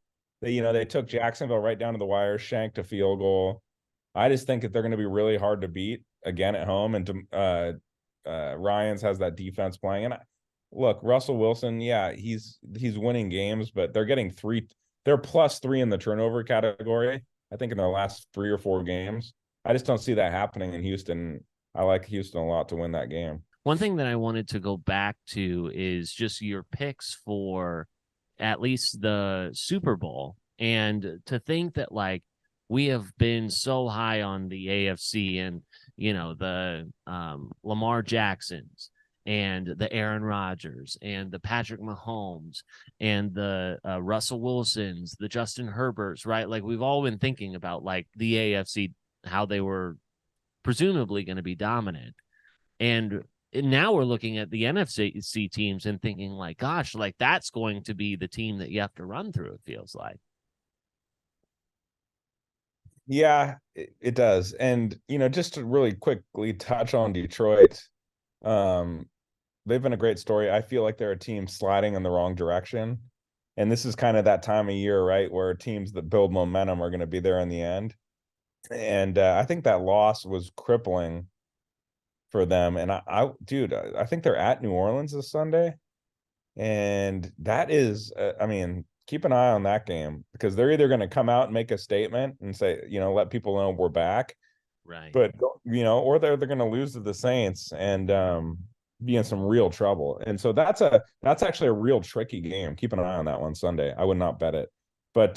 They took Jacksonville right down to the wire, shanked a field goal. I just think that they're going to be really hard to beat again at home. And Ryans has that defense playing. And look, Russell Wilson, yeah, he's winning games, but they're getting they're +3 in the turnover category, I think, in their last 3 or 4 games. I just don't see that happening in Houston. I like Houston a lot to win that game. One thing that I wanted to go back to is just your picks for at least the Super Bowl. And to think that, like, we have been so high on the AFC and, the Lamar Jacksons and the Aaron Rodgers and the Patrick Mahomes and the Russell Wilsons, the Justin Herberts, right? Like, we've all been thinking about, like, the AFC, how they were presumably going to be dominant. And now we're looking at the NFC teams and thinking, like, gosh, like, that's going to be the team that you have to run through, it feels like. Yeah, it does. And, just to really quickly touch on Detroit, they've been a great story. I feel like they're a team sliding in the wrong direction. And this is kind of that time of year, right, where teams that build momentum are going to be there in the end. And I think that loss was crippling for them. And I think they're at New Orleans this Sunday. And that is, keep an eye on that game, because they're either going to come out and make a statement and say, let people know we're back. Right. But, or they're going to lose to the Saints and be in some real trouble. And so that's actually a real tricky game. Keep an eye on that one Sunday. I would not bet it. But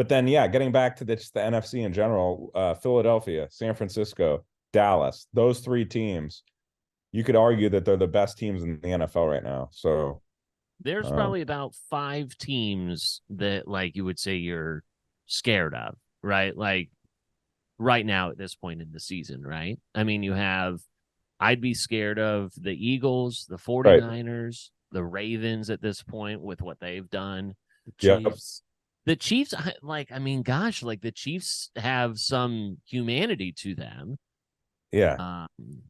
then, yeah, getting back to the NFC in general, Philadelphia, San Francisco, Dallas, those 3 teams, you could argue that they're the best teams in the NFL right now. So there's probably about 5 teams that, like, you would say you're scared of, right? Like, right now at this point in the season, right? I mean, I'd be scared of the Eagles, the 49ers, the Ravens at this point with what they've done. The Chiefs. The Chiefs, gosh, like, the Chiefs have some humanity to them. Yeah.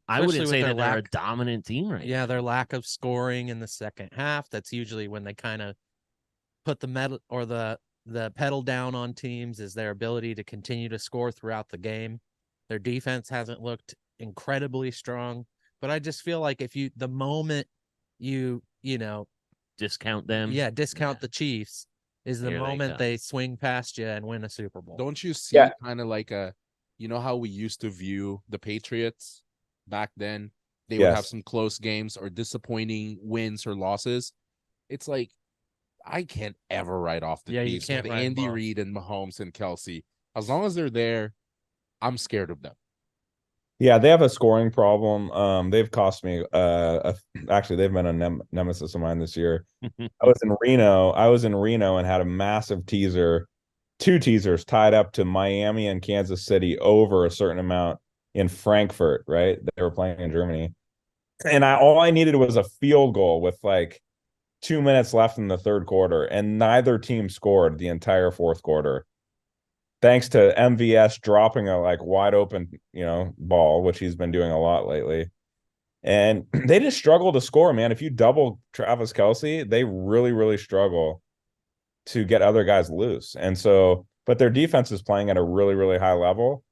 I wouldn't say that they're a dominant team right now. Yeah, their lack of scoring in the second half. That's usually when they kind of put the metal or the pedal down on teams, is their ability to continue to score throughout the game. Their defense hasn't looked incredibly strong, but I just feel like the moment you discount them. Yeah, discount the Chiefs is the moment they swing past you and win a Super Bowl. Don't you see kind of like how we used to view the Patriots back then? They would have some close games or disappointing wins or losses. It's like, I can't ever write off the Chiefs with Andy Reid and Mahomes and Kelsey. As long as they're there, I'm scared of them. Yeah, they have a scoring problem. They've cost me. Actually, they've been a nemesis of mine this year. I was in Reno and had a massive teaser. 2 teasers tied up to Miami and Kansas City over a certain amount in Frankfurt, right? They were playing in Germany. And all I needed was a field goal with like 2 minutes left in the third quarter, and neither team scored the entire fourth quarter. Thanks to MVS dropping a wide open, ball, which he's been doing a lot lately. And they just struggle to score, man. If you double Travis Kelce, they really, really struggle to get other guys loose. And so, but their defense is playing at a really, really high level.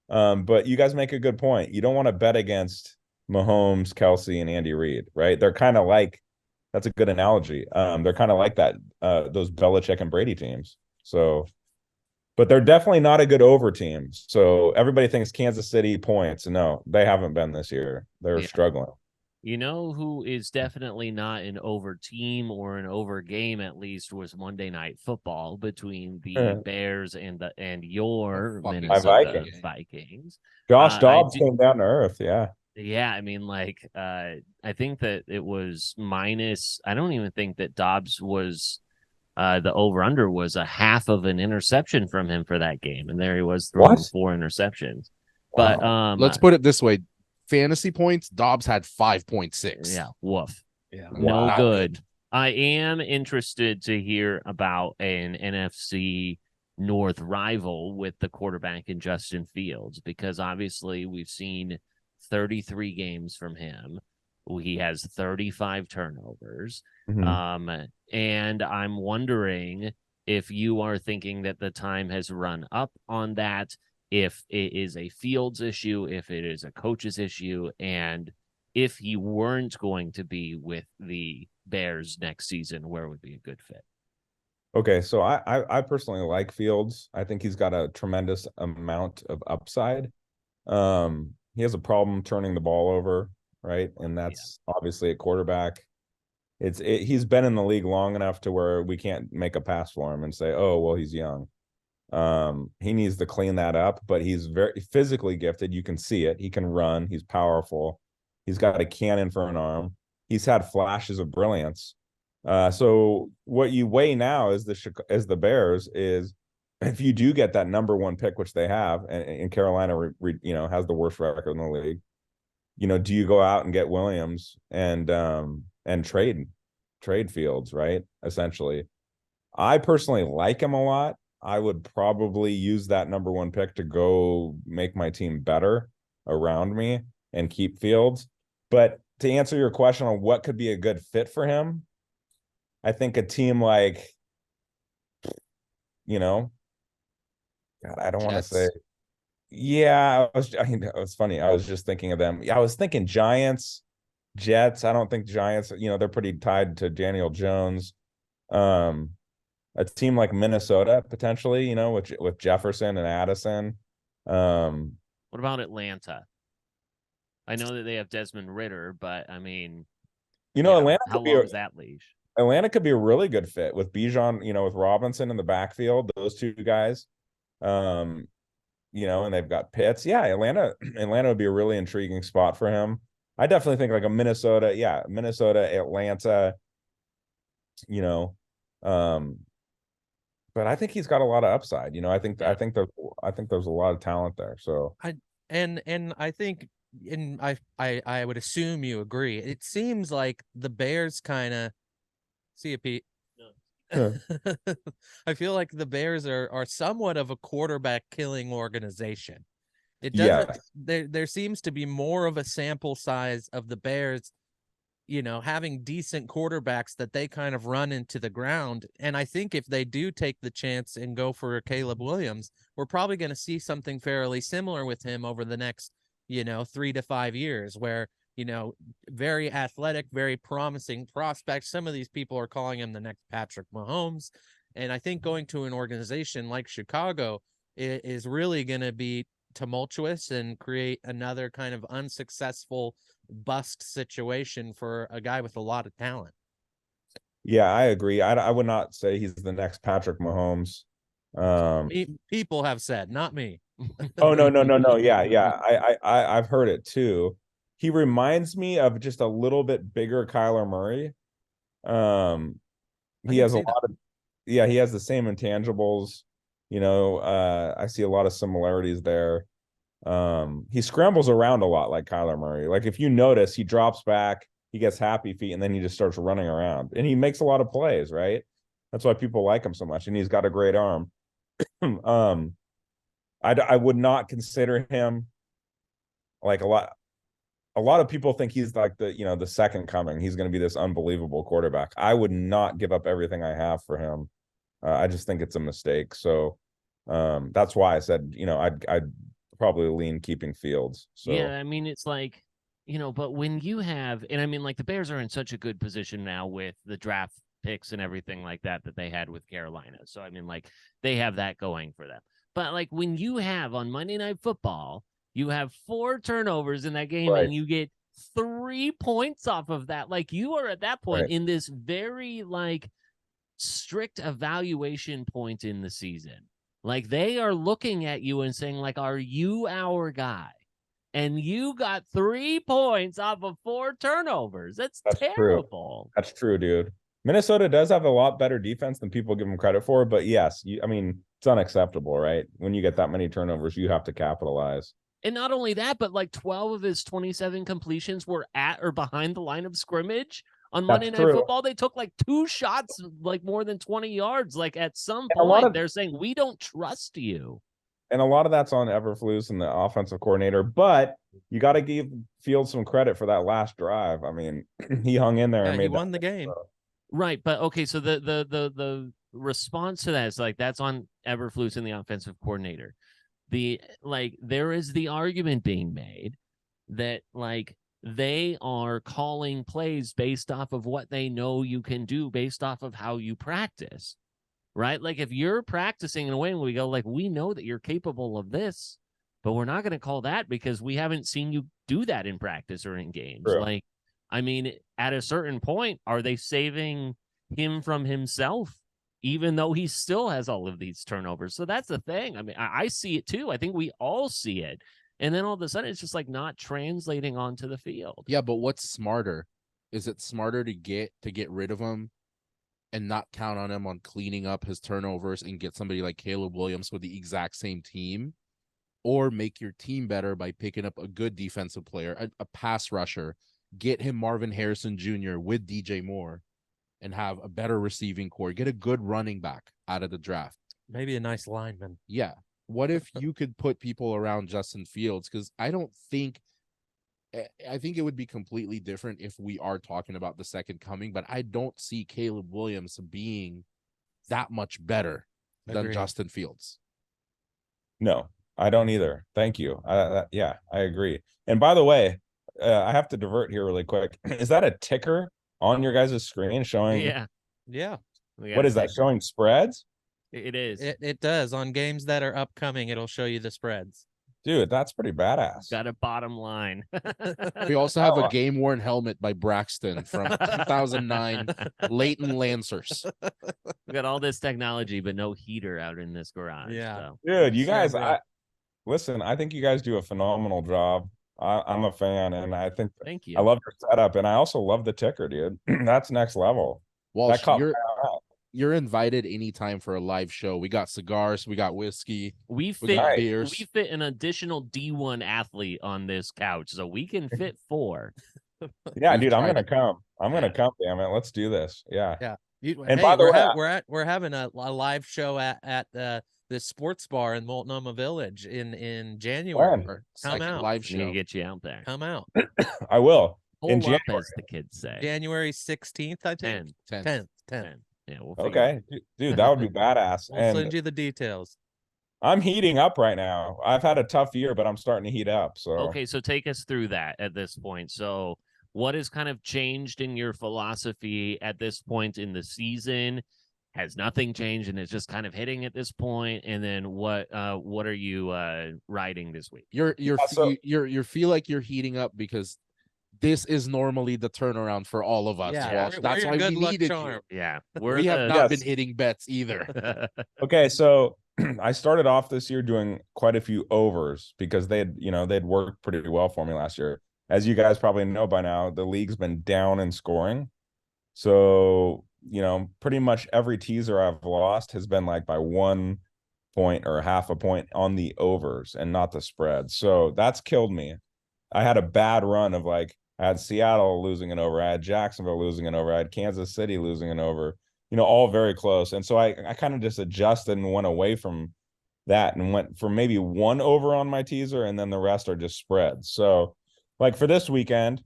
But you guys make a good point. You don't want to bet against Mahomes, Kelce, and Andy Reid, right? They're kind of like, that's a good analogy. They're kind of like that, those Belichick and Brady teams. So, but they're definitely not a good over team. So everybody thinks Kansas City points. No, they haven't been this year. They're struggling. You know who is definitely not an over team or an over game, at least, was Monday Night Football between the Bears and your Minnesota Vikings. Josh Dobbs came down to earth, yeah. Yeah, I mean, I think that it was minus. I don't even think that Dobbs was the over-under was a half of an interception from him for that game, and there he was throwing 4 interceptions. Wow. But let's put it this way. Fantasy points, Dobbs had 5.6. Yeah, woof. Yeah, no good. I am interested to hear about an NFC North rival with the quarterback in Justin Fields, because obviously we've seen 33 games from him. He has 35 turnovers. Mhm. And I'm wondering if you are thinking that the time has run up on that, if it is a Fields issue, if it is a coach's issue, and if he weren't going to be with the Bears next season, where would be a good fit? Okay, so I personally like Fields. I think he's got a tremendous amount of upside. He has a problem turning the ball over, right? And that's obviously a quarterback. He's been in the league long enough to where we can't make a pass for him and say, oh, well, he's young. He needs to clean that up, but he's very physically gifted. You can see it. He can run. He's powerful. He's got a cannon for an arm. He's had flashes of brilliance. So what you weigh now is the Bears is if you do get that number one pick, which they have, and Carolina, has the worst record in the league. Do you go out and get Williams and trade Fields, right? Essentially, I personally like him a lot. I would probably use that number one pick to go make my team better around me and keep Fields. But to answer your question on what could be a good fit for him, I think a team like, God, I don't want to say. Yeah, it was funny. I was just thinking of them. Yeah, I was thinking Giants, Jets. I don't think Giants, they're pretty tied to Daniel Jones. A team like Minnesota potentially, with Jefferson and Addison. What about Atlanta? I know that they have Desmond Ritter, but I mean, Atlanta how long is that leash? Atlanta could be a really good fit with Bijan, with Robinson in the backfield, those two guys. And they've got Pitts. Yeah, Atlanta would be a really intriguing spot for him. I definitely think like a Minnesota, Atlanta, but I think he's got a lot of upside. I think there's a lot of talent there. So I think, and I would assume you agree. It seems like the Bears kind of see you, Pete. I feel like the Bears are somewhat of a quarterback killing organization. It doesn't. There seems to be more of a sample size of the Bears, having decent quarterbacks that they kind of run into the ground. And I think if they do take the chance and go for Caleb Williams, we're probably going to see something fairly similar with him over the next, 3 to 5 years, where, very athletic, very promising prospect. Some of these people are calling him the next Patrick Mahomes. And I think going to an organization like Chicago is really going to be tumultuous and create another kind of unsuccessful bust situation for a guy with a lot of talent. Yeah, I agree. I would not say he's the next Patrick Mahomes. People have said, not me. Oh, no. Yeah. I've heard it too. He reminds me of just a little bit bigger Kyler Murray. He has a lot of, he has the same intangibles. I see a lot of similarities there. He scrambles around a lot like Kyler Murray. Like if you notice, he drops back, he gets happy feet, and then he just starts running around. And he makes a lot of plays, right? That's why people like him so much. And he's got a great arm. I would not consider him like a lot of people think he's like the second coming. He's going to be this unbelievable quarterback. I would not give up everything I have for him. I just think it's a mistake. So that's why I said, I'd probably lean keeping Fields. So yeah, I mean, it's like, but when you have, and I mean, like the Bears are in such a good position now with the draft picks and everything like that they had with Carolina. So I mean, like they have that going for them. But like when you have on Monday Night Football, you have 4 turnovers in that game, right, and you get 3 points off of that. Like you are at that point, right, in this very like strict evaluation point in the season. Like they are looking at you and saying like, are you our guy? And you got 3 points off of 4 turnovers. That's terrible. True. That's true, dude. Minnesota does have a lot better defense than people give them credit for, but yes, it's unacceptable, right? When you get that many turnovers, you have to capitalize. And not only that, but like 12 of his 27 completions were at or behind the line of scrimmage. On Monday Night Football, they took like 2 shots, like more than 20 yards. Like at some point, they're saying, we don't trust you. And a lot of that's on Eberflus and the offensive coordinator, but you got to give Fields some credit for that last drive. I mean, he hung in there and he made won the game. throw. Right, but okay, so the response to that is like that's on Eberflus and the offensive coordinator. There is the argument being made that like they are calling plays based off of what they know you can do, based off of how you practice. Right? Like if you're practicing in a way and we go like, we know that you're capable of this, but we're not going to call that because we haven't seen you do that in practice or in games. True. Like, I mean, at a certain point, are they saving him from himself, even though he still has all of these turnovers? So that's the thing. I mean, I see it too. I think we all see it. And then all of a sudden it's just like not translating onto the field. Yeah, but what's smarter? Is it smarter to get rid of him and not count on him on cleaning up his turnovers and get somebody like Caleb Williams with the exact same team, or make your team better by picking up a good defensive player, a pass rusher, get him Marvin Harrison Jr. with DJ Moore and have a better receiving core, get a good running back out of the draft. Maybe a nice lineman. Yeah. What if you could put people around Justin Fields? Because I think it would be completely different if we are talking about the second coming, but I don't see Caleb Williams being that much better than Justin Fields. No, I don't either. Thank you. Yeah, I agree. And by the way, I have to divert here really quick. Is that a ticker on your guys' screen showing? Yeah. What is that showing? Spreads? It is. It does. On games that are upcoming, it'll show you the spreads. Dude, that's pretty badass. Got a bottom line. We also have a game-worn helmet by Braxton from 2009, Leighton Lancers. We got all this technology, but no heater out in this garage. Yeah. So. Dude, you guys, listen, I think you guys do a phenomenal job. I'm a fan, and I think Thank you. I love your setup, and I also love the ticker, dude. That's next level. Walsh, you're invited anytime for a live show. We got cigars, we got whiskey, we got beers. We fit an additional D1 athlete on this couch, so we can fit 4. Yeah, dude, I'm gonna come. Damn it, let's do this. Yeah. And by the way, we're having a live show at the sports bar in Multnomah Village in January. Come out. Live show. Need to get you out there. Come out. I will. In January, as the kids say. January 16th, I think. 10th. Yeah, we'll okay, dude, that would be badass. We'll send you the details. I'm heating up right now. I've had a tough year, but I'm starting to heat up. So okay, so take us through that at this point. So what has kind of changed in your philosophy at this point in the season? Has nothing changed and it's just kind of hitting at this point? And then what are you riding this week? You feel like you're heating up because this is normally the turnaround for all of us. Yeah, that's why we needed you. Yeah, we have not been hitting bets either. Okay, so I started off this year doing quite a few overs because they'd worked pretty well for me last year. As you guys probably know by now, the league's been down in scoring. So, pretty much every teaser I've lost has been like by 1 point or half a point on the overs and not the spread. So that's killed me. I had a bad run of I had Seattle losing an over, I had Jacksonville losing an over, I had Kansas City losing an over, all very close. And so I kind of just adjusted and went away from that and went for maybe 1 over on my teaser, and then the rest are just spreads. So for this weekend,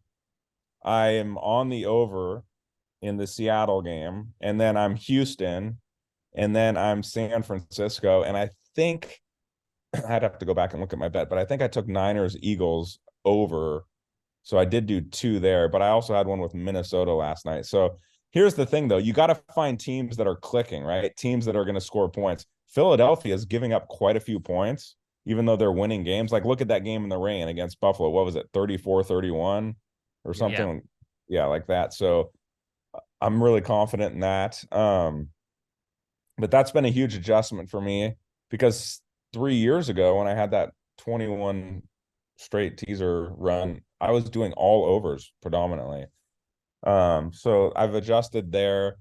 I am on the over in the Seattle game, and then I'm Houston, and then I'm San Francisco. And I think I'd have to go back and look at my bet, but I think I took Niners Eagles over. So I did do 2 there, but I also had one with Minnesota last night. So here's the thing, though. You got to find teams that are clicking, right? Teams that are going to score points. Philadelphia is giving up quite a few points, even though they're winning games. Look at that game in the rain against Buffalo. What was it, 34-31 or something? Yeah, like that. So I'm really confident in that. But that's been a huge adjustment for me because 3 years ago when I had that 21 straight teaser run, I was doing all overs predominantly. So I've adjusted there.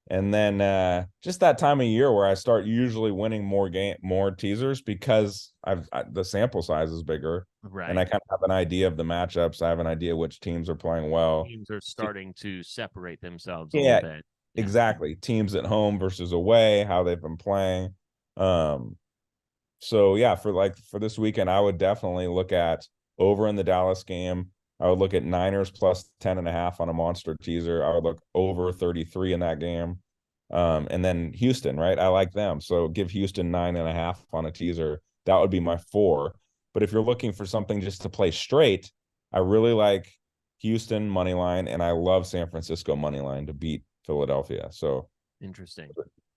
And then just that time of year where I start usually winning more teasers because the sample size is bigger. Right. And I kind of have an idea of the matchups. I have an idea which teams are playing well. Teams are starting to separate themselves a little bit. Yeah. Exactly. Teams at home versus away, how they've been playing. So yeah, for this weekend, I would definitely look at over in the Dallas game. I would look at Niners plus 10.5 on a monster teaser. I would look over 33 in that game. And then Houston, right? I like them. So give Houston 9.5 on a teaser. That would be my 4. But if you're looking for something just to play straight, I really like Houston money line, and I love San Francisco money line to beat Philadelphia. So Interesting.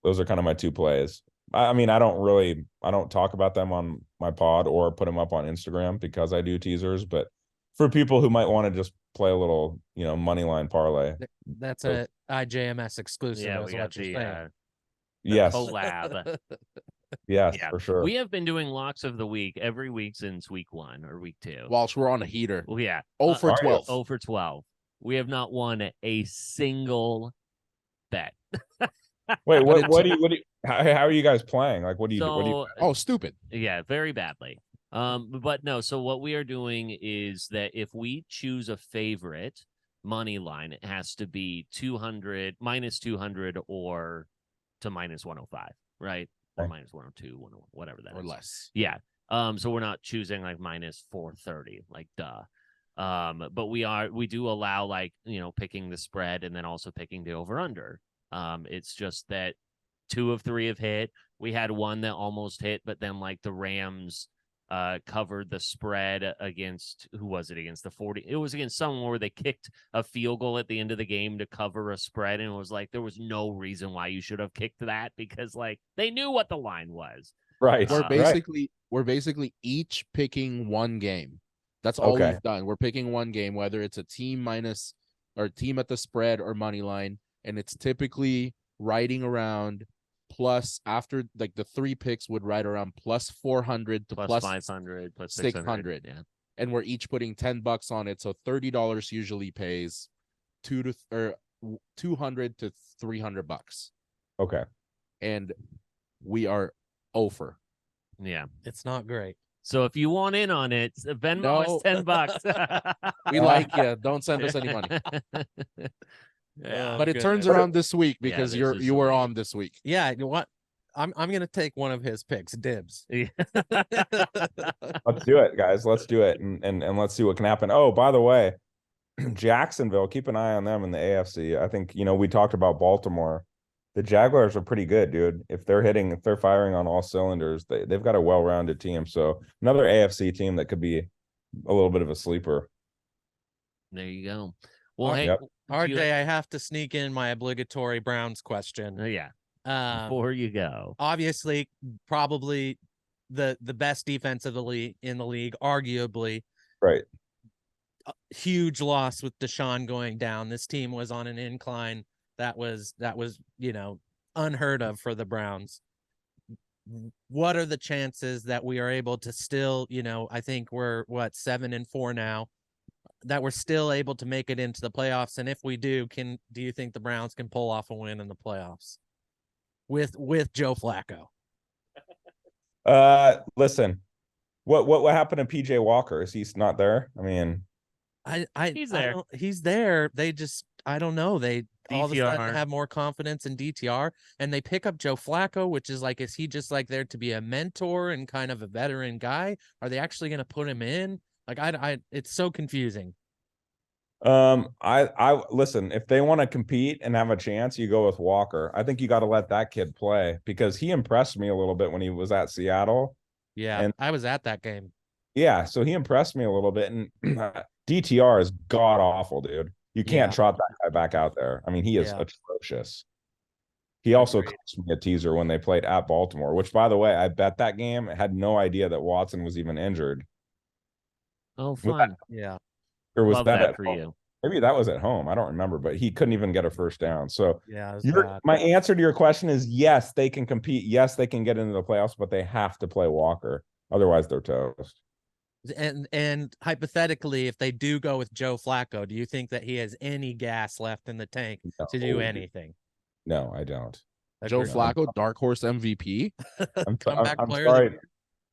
those are kind of my 2 plays. I mean, I don't talk about them on my pod or put them up on Instagram because I do teasers, but for people who might want to just play a little, money line parlay. That's a IJMS exclusive. Yeah, is we what got you're the saying. Yes, collab. yes, Yeah, for sure. we have been doing locks of the week every week since week 1 or week 2. Walsh, we're on a heater. Well, yeah. 0 for 12. 0 for 12. We have not won a single bet. Wait, what do you how are you guys playing? Like, what do you So, Oh, stupid. yeah, very badly. But no, so what we are doing is that if we choose a favorite money line, it has to be 200, minus 200 or to minus 105, right? Or Okay. minus 102, whatever that Or is. less. Yeah. So we're not choosing like minus 430, like duh. But we do allow like, picking the spread and then also picking the over under. It's just that 2 of 3 have hit. We had one that almost hit, but then like the Rams covered the spread against, who was it against? The 40. It was against someone where they kicked a field goal at the end of the game to cover a spread, and it was like there was no reason why you should have kicked that because like they knew what the line was. Right. We're basically each picking one game. That's all Okay. we've done. We're picking one game, whether it's a team minus or team at the spread or money line, and it's typically riding around plus after like the 3 picks would ride around plus 400 to Plus plus 500, plus 600. Yeah. And we're each putting $10 on it, so $30 usually pays 200 to $300, Okay. and we are over. Yeah. It's not great. So if you want in on it, Venmo No. is $10. We like you. Don't send us any money. Yeah. But it turns goodness. around this week Yeah, because this you is were the week. on this week. Yeah, you know what? I'm gonna take one of his picks, dibs. Let's do it, guys. Let's do it, and let's see what can happen. Oh, by the way, Jacksonville, keep an eye on them in the AFC. I think we talked about Baltimore. The Jaguars are pretty good, dude. If they're firing on all cylinders, they've got a well-rounded team. So another AFC team that could be a little bit of a sleeper. There you go. Well, hey, Yep. RJ, I have to sneak in my obligatory Browns question. yeah. Before you go, obviously, probably the best defense of the league in the league, arguably. Right. Huge loss with Deshaun going down. This team was on an incline that was unheard of for the Browns. What are the chances that we are able to still, I think we're 7-4 now, that we're still able to make it into the playoffs? And if we do you think the Browns can pull off a win in the playoffs with Joe Flacco? Listen, what happened to PJ Walker? Is he not there? I mean, He's there. He's there. They just, I don't know. They all of a DTR. sudden have more confidence in DTR, and they pick up Joe Flacco, which is like, is he just like there to be a mentor and kind of a veteran guy? Are they actually going to put him in? Like, it's so confusing. I listen, if they want to compete and have a chance, you go with Walker. I think you got to let that kid play because he impressed me a little bit when he was at Seattle. Yeah, And I was at that game. yeah, so he impressed me a little bit. And DTR is god awful, dude. You can't Yeah. trot that guy back out there. I mean, he is Yeah. atrocious. He also Agreed. cost me a teaser when they played at Baltimore, which, by the way, I bet that game. Had no idea that Watson was even injured. Oh, Was fun. Yeah. Or was Love that that at for home? you. Maybe that was at home. I don't remember, but he couldn't even get a first down. So Yeah. It was bad. my answer to your question is yes, they can compete. Yes, they can get into the playoffs, but they have to play Walker. Otherwise, they're toast. And hypothetically, if they do go with Joe Flacco, do you think that he has any gas left in the tank to do No. anything? No, I don't. Joe Agreed. Flacco, dark horse MVP. Comeback I'm player of the- sorry.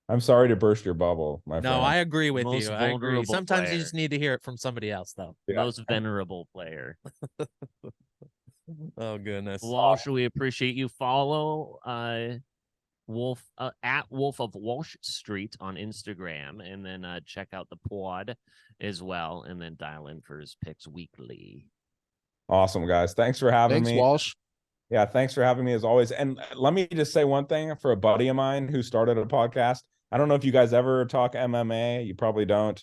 I'm sorry to burst your bubble, my No, friend. I agree with Most you. I agree. vulnerable Sometimes you player. just need to hear it from somebody else, though. Yeah. Most venerable player. Oh goodness. Walsh, we appreciate you. Follow at WolfOfWalshStrt on Instagram, and then check out the pod as well, and then dial in for his picks weekly. Awesome, guys. Thanks for having Thanks, me. Walsh. Yeah, thanks for having me as always. And let me just say one thing for a buddy of mine who started a podcast. I don't know if you guys ever talk MMA. You probably don't.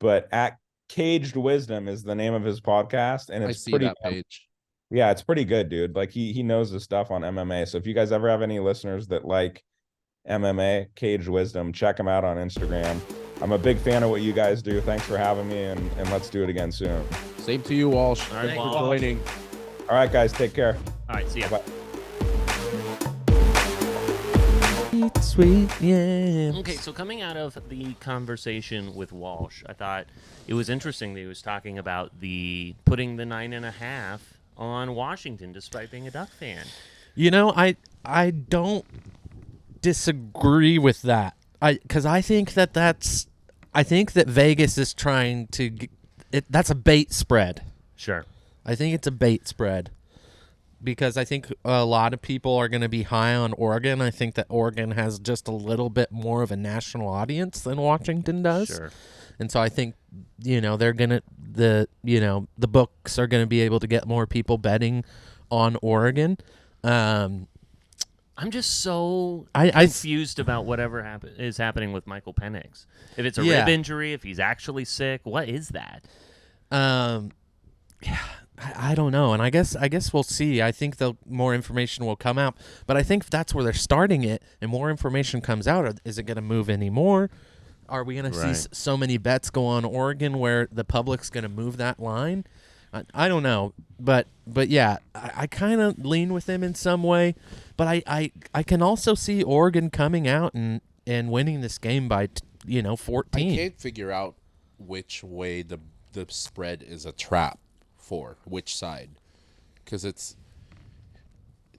But at Caged Wisdom is the name of his podcast, and I it's see pretty that page. Yeah, it's pretty good, dude. Like he knows his stuff on MMA. So if you guys ever have any listeners that like MMA, Caged Wisdom, check him out on Instagram. I'm a big fan of what you guys do. Thanks for having me, and let's do it again soon. Same to you, Walsh. All right, Thanks for Walsh. joining. All right, guys, take care. All right, see ya. Bye. Sweet, yeah. Okay, so coming out of the conversation with Walsh, I thought it was interesting that he was talking about the putting the 9.5 on Washington despite being a Duck fan. You know, I don't disagree with that. Because I think that Vegas is trying to that's a bait spread. Sure. I think it's a bait spread because I think a lot of people are going to be high on Oregon. I think that Oregon has just a little bit more of a national audience than Washington does. Sure. And so I think, they're going to the books are going to be able to get more people betting on Oregon. I'm just so I confused about whatever is happening with Michael Penix. If it's a rib injury, if he's actually sick, what is that? I don't know, and I guess we'll see. I think more information will come out, but I think that's where they're starting it, and more information comes out. Is it going to move anymore? Are we going to see so many bets go on Oregon where the public's going to move that line? I don't know, but yeah, I kind of lean with them in some way, but I can also see Oregon coming out and winning this game by 14. I can't figure out which way the spread is a trap for which side, because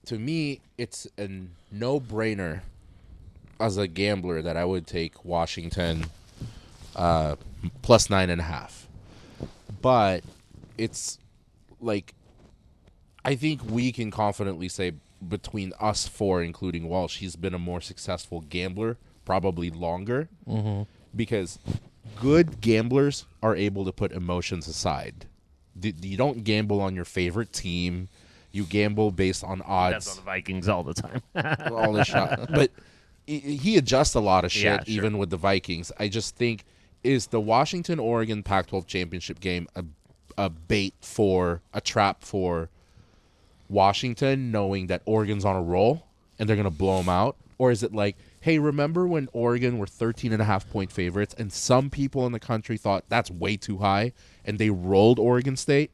to me it's a no-brainer as a gambler that I would take Washington plus 9.5, but it's like I think we can confidently say between us four, including Walsh, he's been a more successful gambler, probably longer, because good gamblers are able to put emotions aside. You don't gamble on your favorite team. You gamble based on odds. That's on the Vikings all the time. All the shot. But he adjusts a lot of shit, Yeah, sure. even with the Vikings. I just think, is the Washington-Oregon Pac-12 championship game a bait for a trap for Washington, knowing that Oregon's on a roll and they're going to blow them out? Or is it like, hey, remember when Oregon were 13.5-point favorites and some people in the country thought that's way too high and they rolled Oregon State?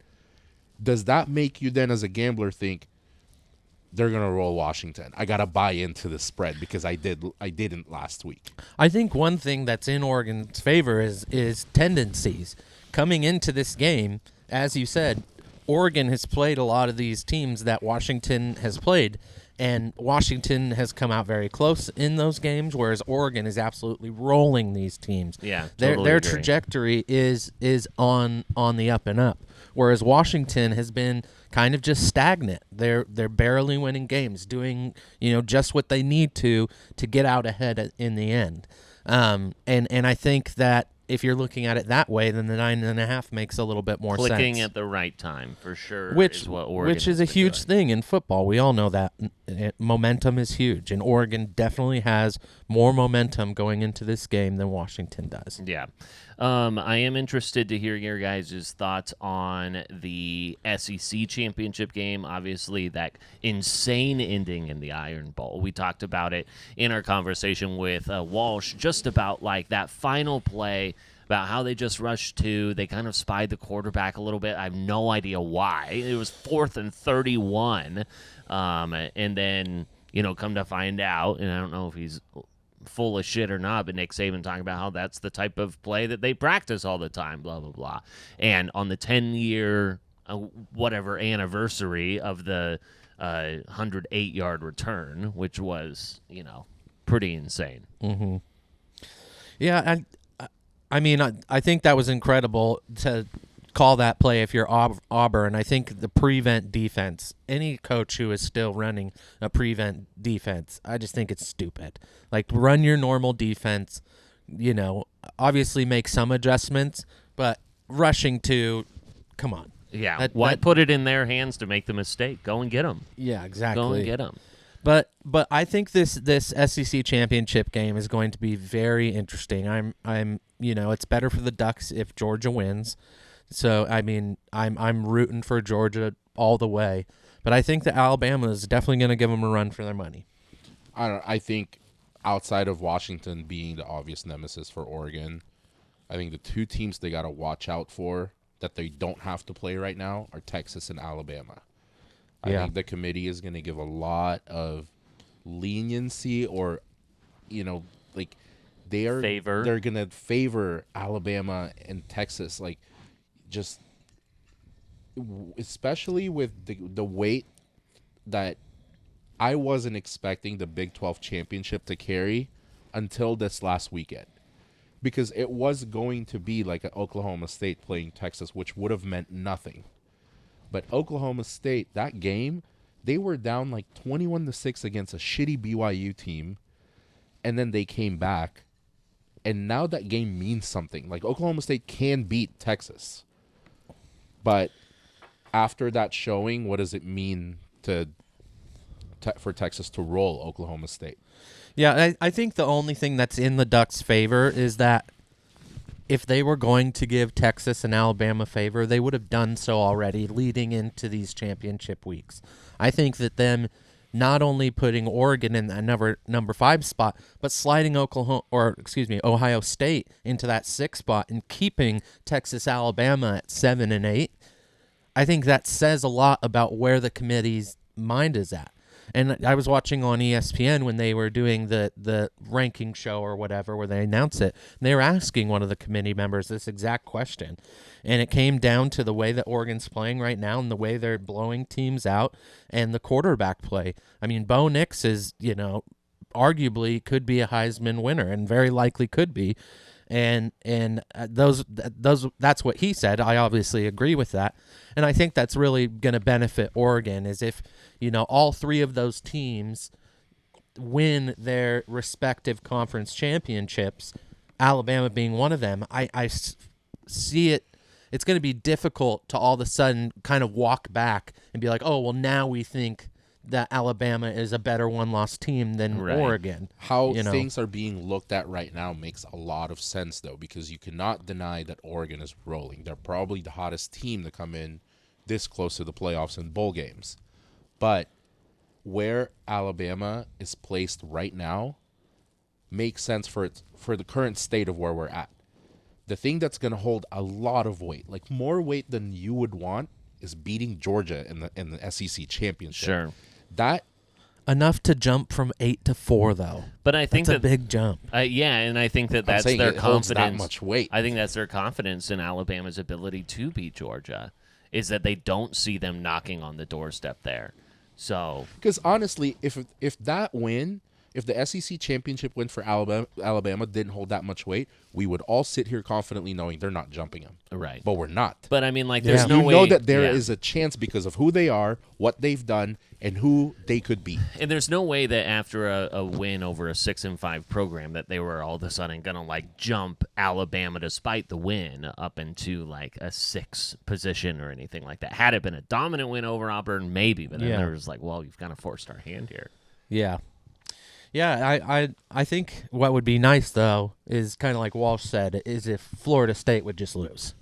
Does that make you then as a gambler think they're going to roll Washington? I got to buy into the spread because I didn't last week. I think one thing that's in Oregon's favor is tendencies. Coming into this game, as you said, Oregon has played a lot of these teams that Washington has played, and Washington has come out very close in those games, whereas Oregon is absolutely rolling these teams. Yeah, their totally agree. trajectory is on the up and up, whereas Washington has been kind of just stagnant. They're barely winning games, doing just what they need to get out ahead in the end. And I think that if you're looking at it that way, then the 9.5 makes a little bit more sense. Clicking at the right time, for sure, Which is what Oregon is a has been huge doing. thing in football. We all know that. Momentum is huge, and Oregon definitely has more momentum going into this game than Washington does. Yeah. I am interested to hear your guys' thoughts on the SEC championship game. Obviously, that insane ending in the Iron Bowl. We talked about it in our conversation with Walsh, just about like that final play, about how they just rushed to. They kind of spied the quarterback a little bit. I have no idea why. It was 4th and 31. And then, come to find out, and I don't know if he's full of shit or not, but Nick Saban talking about how that's the type of play that they practice all the time, blah, blah, blah. And on the 10-year whatever anniversary of the 108-yard return, which was, pretty insane. Mm-hmm. Yeah, I mean, I think that was incredible to call that play if you're Auburn. I think the prevent defense, any coach who is still running a prevent defense, I just think it's stupid. Like, run your normal defense, obviously make some adjustments, but rushing to, come on. Yeah, why put it in their hands to make the mistake? Go and get them. Yeah, exactly. Go and get them. But I think this SEC championship game is going to be very interesting. I'm it's better for the Ducks if Georgia wins. So I mean I'm rooting for Georgia all the way. But I think that Alabama is definitely going to give them a run for their money. I think outside of Washington being the obvious nemesis for Oregon, I think the two teams they got to watch out for that they don't have to play right now are Texas and Alabama. I think the committee is going to give a lot of leniency or, they're going to favor Alabama and Texas, just especially with the weight that I wasn't expecting the Big 12 championship to carry until this last weekend. Because it was going to be like an Oklahoma State playing Texas, which would have meant nothing. But Oklahoma State, that game, they were down 21-6 against a shitty BYU team, and then they came back. And now that game means something. Oklahoma State can beat Texas. But after that showing, what does it mean for Texas to roll Oklahoma State? Yeah, I think the only thing that's in the Ducks' favor is that if they were going to give Texas and Alabama favor, they would have done so already leading into these championship weeks. I think that them not only putting Oregon in that number 5 spot, but sliding Ohio State into that 6th spot and keeping Texas, Alabama at 7 and 8. I think that says a lot about where the committee's mind is at. And I was watching on ESPN when they were doing the ranking show or whatever where they announced it. And they were asking one of the committee members this exact question. And it came down to the way that Oregon's playing right now and the way they're blowing teams out and the quarterback play. I mean, Bo Nix is, arguably could be a Heisman winner and very likely could be. And those that's what he said. I obviously agree with that. And I think that's really going to benefit Oregon is if, all three of those teams win their respective conference championships, Alabama being one of them. I see it. It's going to be difficult to all of a sudden kind of walk back and be like, oh, well, now we think that Alabama is a better one-loss team than Oregon. How things are being looked at right now makes a lot of sense, though, because you cannot deny that Oregon is rolling. They're probably the hottest team to come in this close to the playoffs and bowl games. But where Alabama is placed right now makes sense for the current state of where we're at. The thing that's going to hold a lot of weight, more weight than you would want, is beating Georgia in the SEC championship. Sure. That enough to jump from 8 to 4, though. But I think that's a big jump. And I think that's their confidence. Holds that much weight. I think that's their confidence in Alabama's ability to beat Georgia, is that they don't see them knocking on the doorstep there. So, because honestly, if that win, if the SEC championship win for Alabama didn't hold that much weight, we would all sit here confidently knowing they're not jumping them. Right. But we're not. But I mean, there's no way. You know that there is a chance because of who they are, what they've done, and who they could be. And there's no way that after a win over a 6-5 program that they were all of a sudden gonna jump Alabama despite the win up into a 6 position or anything like that. Had it been a dominant win over Auburn, maybe. But then there was well, you've kind of forced our hand here. Yeah. Yeah, I think what would be nice, though, is kind of like Walsh said, is if Florida State would just lose.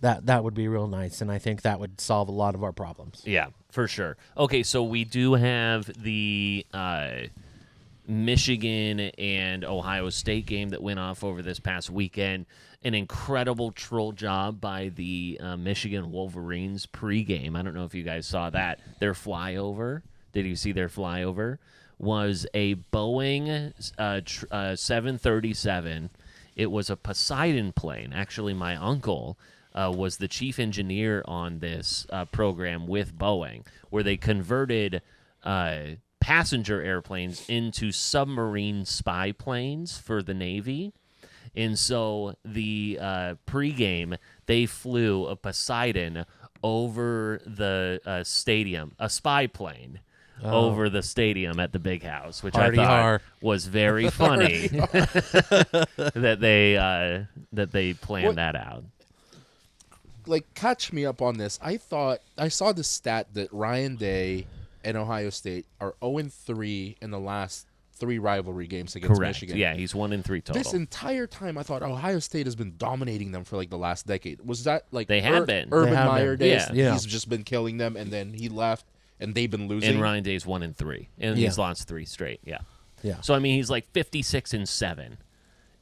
That would be real nice, and I think that would solve a lot of our problems. Yeah, for sure. Okay, so we do have the Michigan and Ohio State game that went off over this past weekend. An incredible troll job by the Michigan Wolverines pregame. I don't know if you guys saw that. Their flyover. Did you see their flyover? Was a Boeing 737. It was a Poseidon plane. Actually, my uncle was the chief engineer on this program with Boeing, where they converted passenger airplanes into submarine spy planes for the Navy. And so the pregame, they flew a Poseidon over the stadium, a spy plane. Over the stadium at the big house, which I thought was very funny that they planned that out. Like, catch me up on this. I saw the stat that Ryan Day and Ohio State are 0-3 in the last 3 rivalry games against Michigan. Yeah, he's 1-3 total. This entire time, I thought Ohio State has been dominating them for like the last decade. Was that like they have been Urban Meyer days? Yeah. He's just been killing them, and then he left. And they've been losing. And Ryan Day's 1-3, and he's lost 3 straight. Yeah. So I mean, he's like 56-7,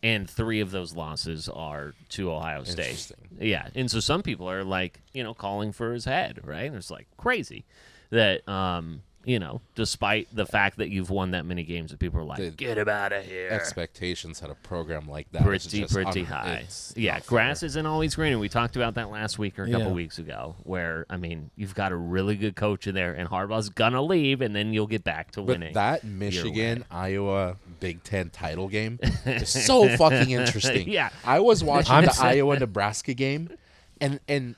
and 3 of those losses are to Ohio State. Yeah, and so some people are like, calling for his head, right? And it's like crazy that despite the fact that you've won that many games, that people are like, get him out of here. Expectations at a program like that pretty high. Yeah, grass isn't always greener. We talked about that last week or a couple weeks ago, where, I mean, you've got a really good coach in there, and Harbaugh's going to leave, and then you'll get back to winning. But that Michigan-Iowa Big Ten title game is so fucking interesting. Yeah. I was watching the Iowa-Nebraska game, and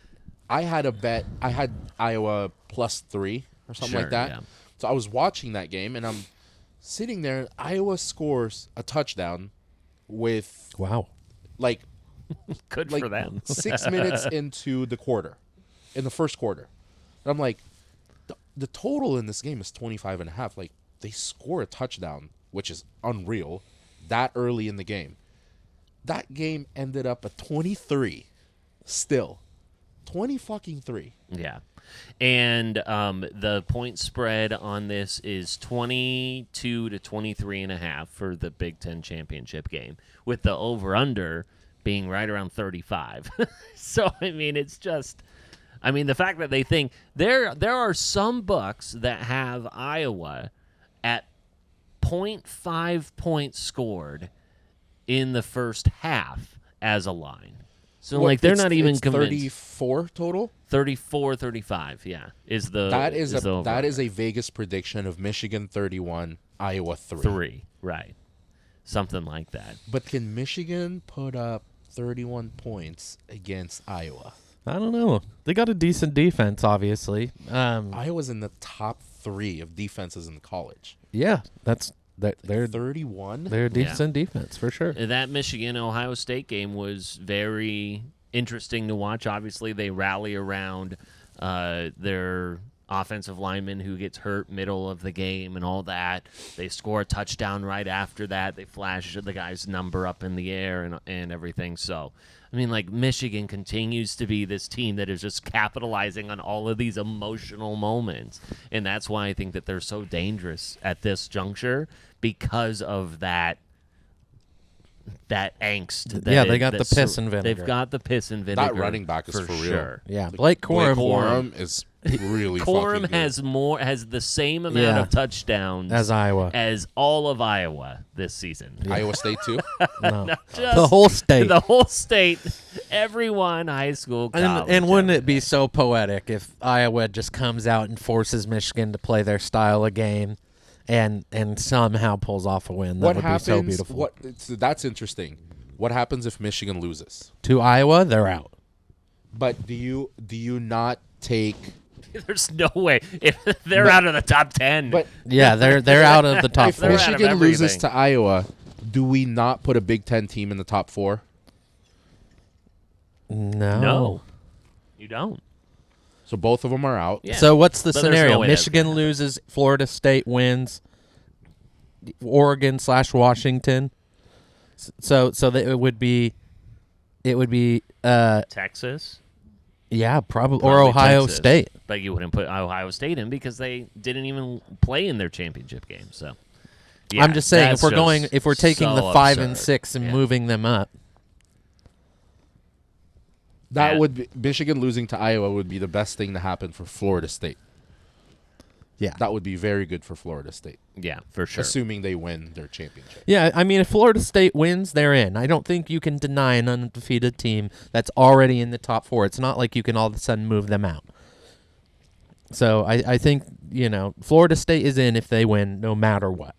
I had a bet. I had Iowa +3 or something like that. Yeah. So I was watching that game, and I'm sitting there, and Iowa scores a touchdown with like good for them. 6 minutes into the first quarter. And I'm like, the total in this game is 25.5. Like, they score a touchdown, which is unreal, that early in the game. That game ended up at 23 still. 20-3. Yeah. And the point spread on this is 22 to 23.5 for the Big Ten championship game, with the over-under being right around 35. So, I mean, it's just, the fact that they think there are some books that have Iowa at 0.5 points scored in the first half as a line. So, they're not even convinced. 34 total? 34, 35, yeah. That is a Vegas prediction of Michigan 31, Iowa 3. 3, right. Something like that. But can Michigan put up 31 points against Iowa? I don't know. They got a decent defense, obviously. Iowa's in the top 3 of defenses in college. Yeah, they're 31. They're a decent defense for sure. That Michigan-Ohio State game was very interesting to watch. Obviously, they rally around their offensive lineman who gets hurt middle of the game and all that. They score a touchdown right after that. They flash the guy's number up in the air and everything. So, Michigan continues to be this team that is just capitalizing on all of these emotional moments. And that's why I think that they're so dangerous at this juncture, because of that angst. They got the piss and vinegar. They've got the piss and vinegar. That running back is for real. Sure. Yeah, Blake Corum is really Corum fucking good. has the same amount of touchdowns as Iowa, as all of Iowa this season. Iowa State too? No, the whole state. The whole state. Everyone, high school, college. And wouldn't it be so poetic if Iowa just comes out and forces Michigan to play their style of game, and somehow pulls off a win? That would be so beautiful. That's interesting. What happens if Michigan loses to Iowa? They're out. But do you not take? There's no way if they're out of the top 10. But they're out of the top 4. If Michigan loses to Iowa, do we not put a Big Ten team in the top 4? No, you don't. So both of them are out. Yeah. So what's the But scenario? no way Michigan loses, Florida State wins, Oregon/Washington. So that it would be Texas. Yeah, probably or Ohio Texas. State. But you wouldn't put Ohio State in because they didn't even play in their championship game. So yeah, I'm just saying if we're taking the 5 and 6 and moving them up. That would be, Michigan losing to Iowa would be the best thing to happen for Florida State. Yeah. That would be very good for Florida State. Yeah, for sure. Assuming they win their championship. Yeah, I mean, if Florida State wins, they're in. I don't think you can deny an undefeated team that's already in the top 4. It's not like you can all of a sudden move them out. So I think, Florida State is in if they win no matter what.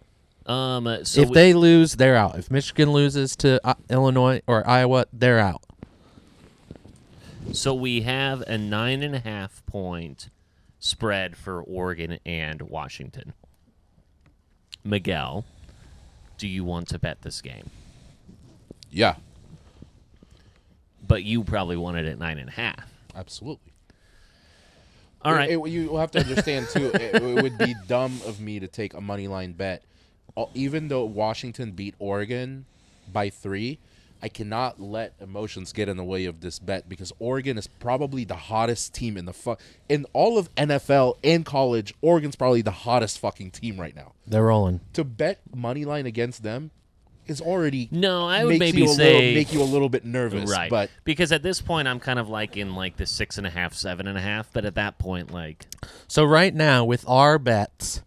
So if they lose, they're out. If Michigan loses to Illinois or Iowa, they're out. So we have a 9.5 point spread for Oregon and Washington. Miguel, do you want to bet this game? Yeah, But you probably want it at 9.5. absolutely. All right. You have to understand too. It would be dumb of me to take a money line bet, even though Washington beat Oregon by 3. I cannot let emotions get in the way of this bet because Oregon is probably the hottest team in all of NFL and college. Oregon's probably the hottest fucking team right now. They're rolling. To bet money line against them is already No, I would makes maybe you a say little, make you a little bit nervous, right, but because at this point I'm kind of like in like the 6.5, 7.5. But at that point, like, So right now with our bets,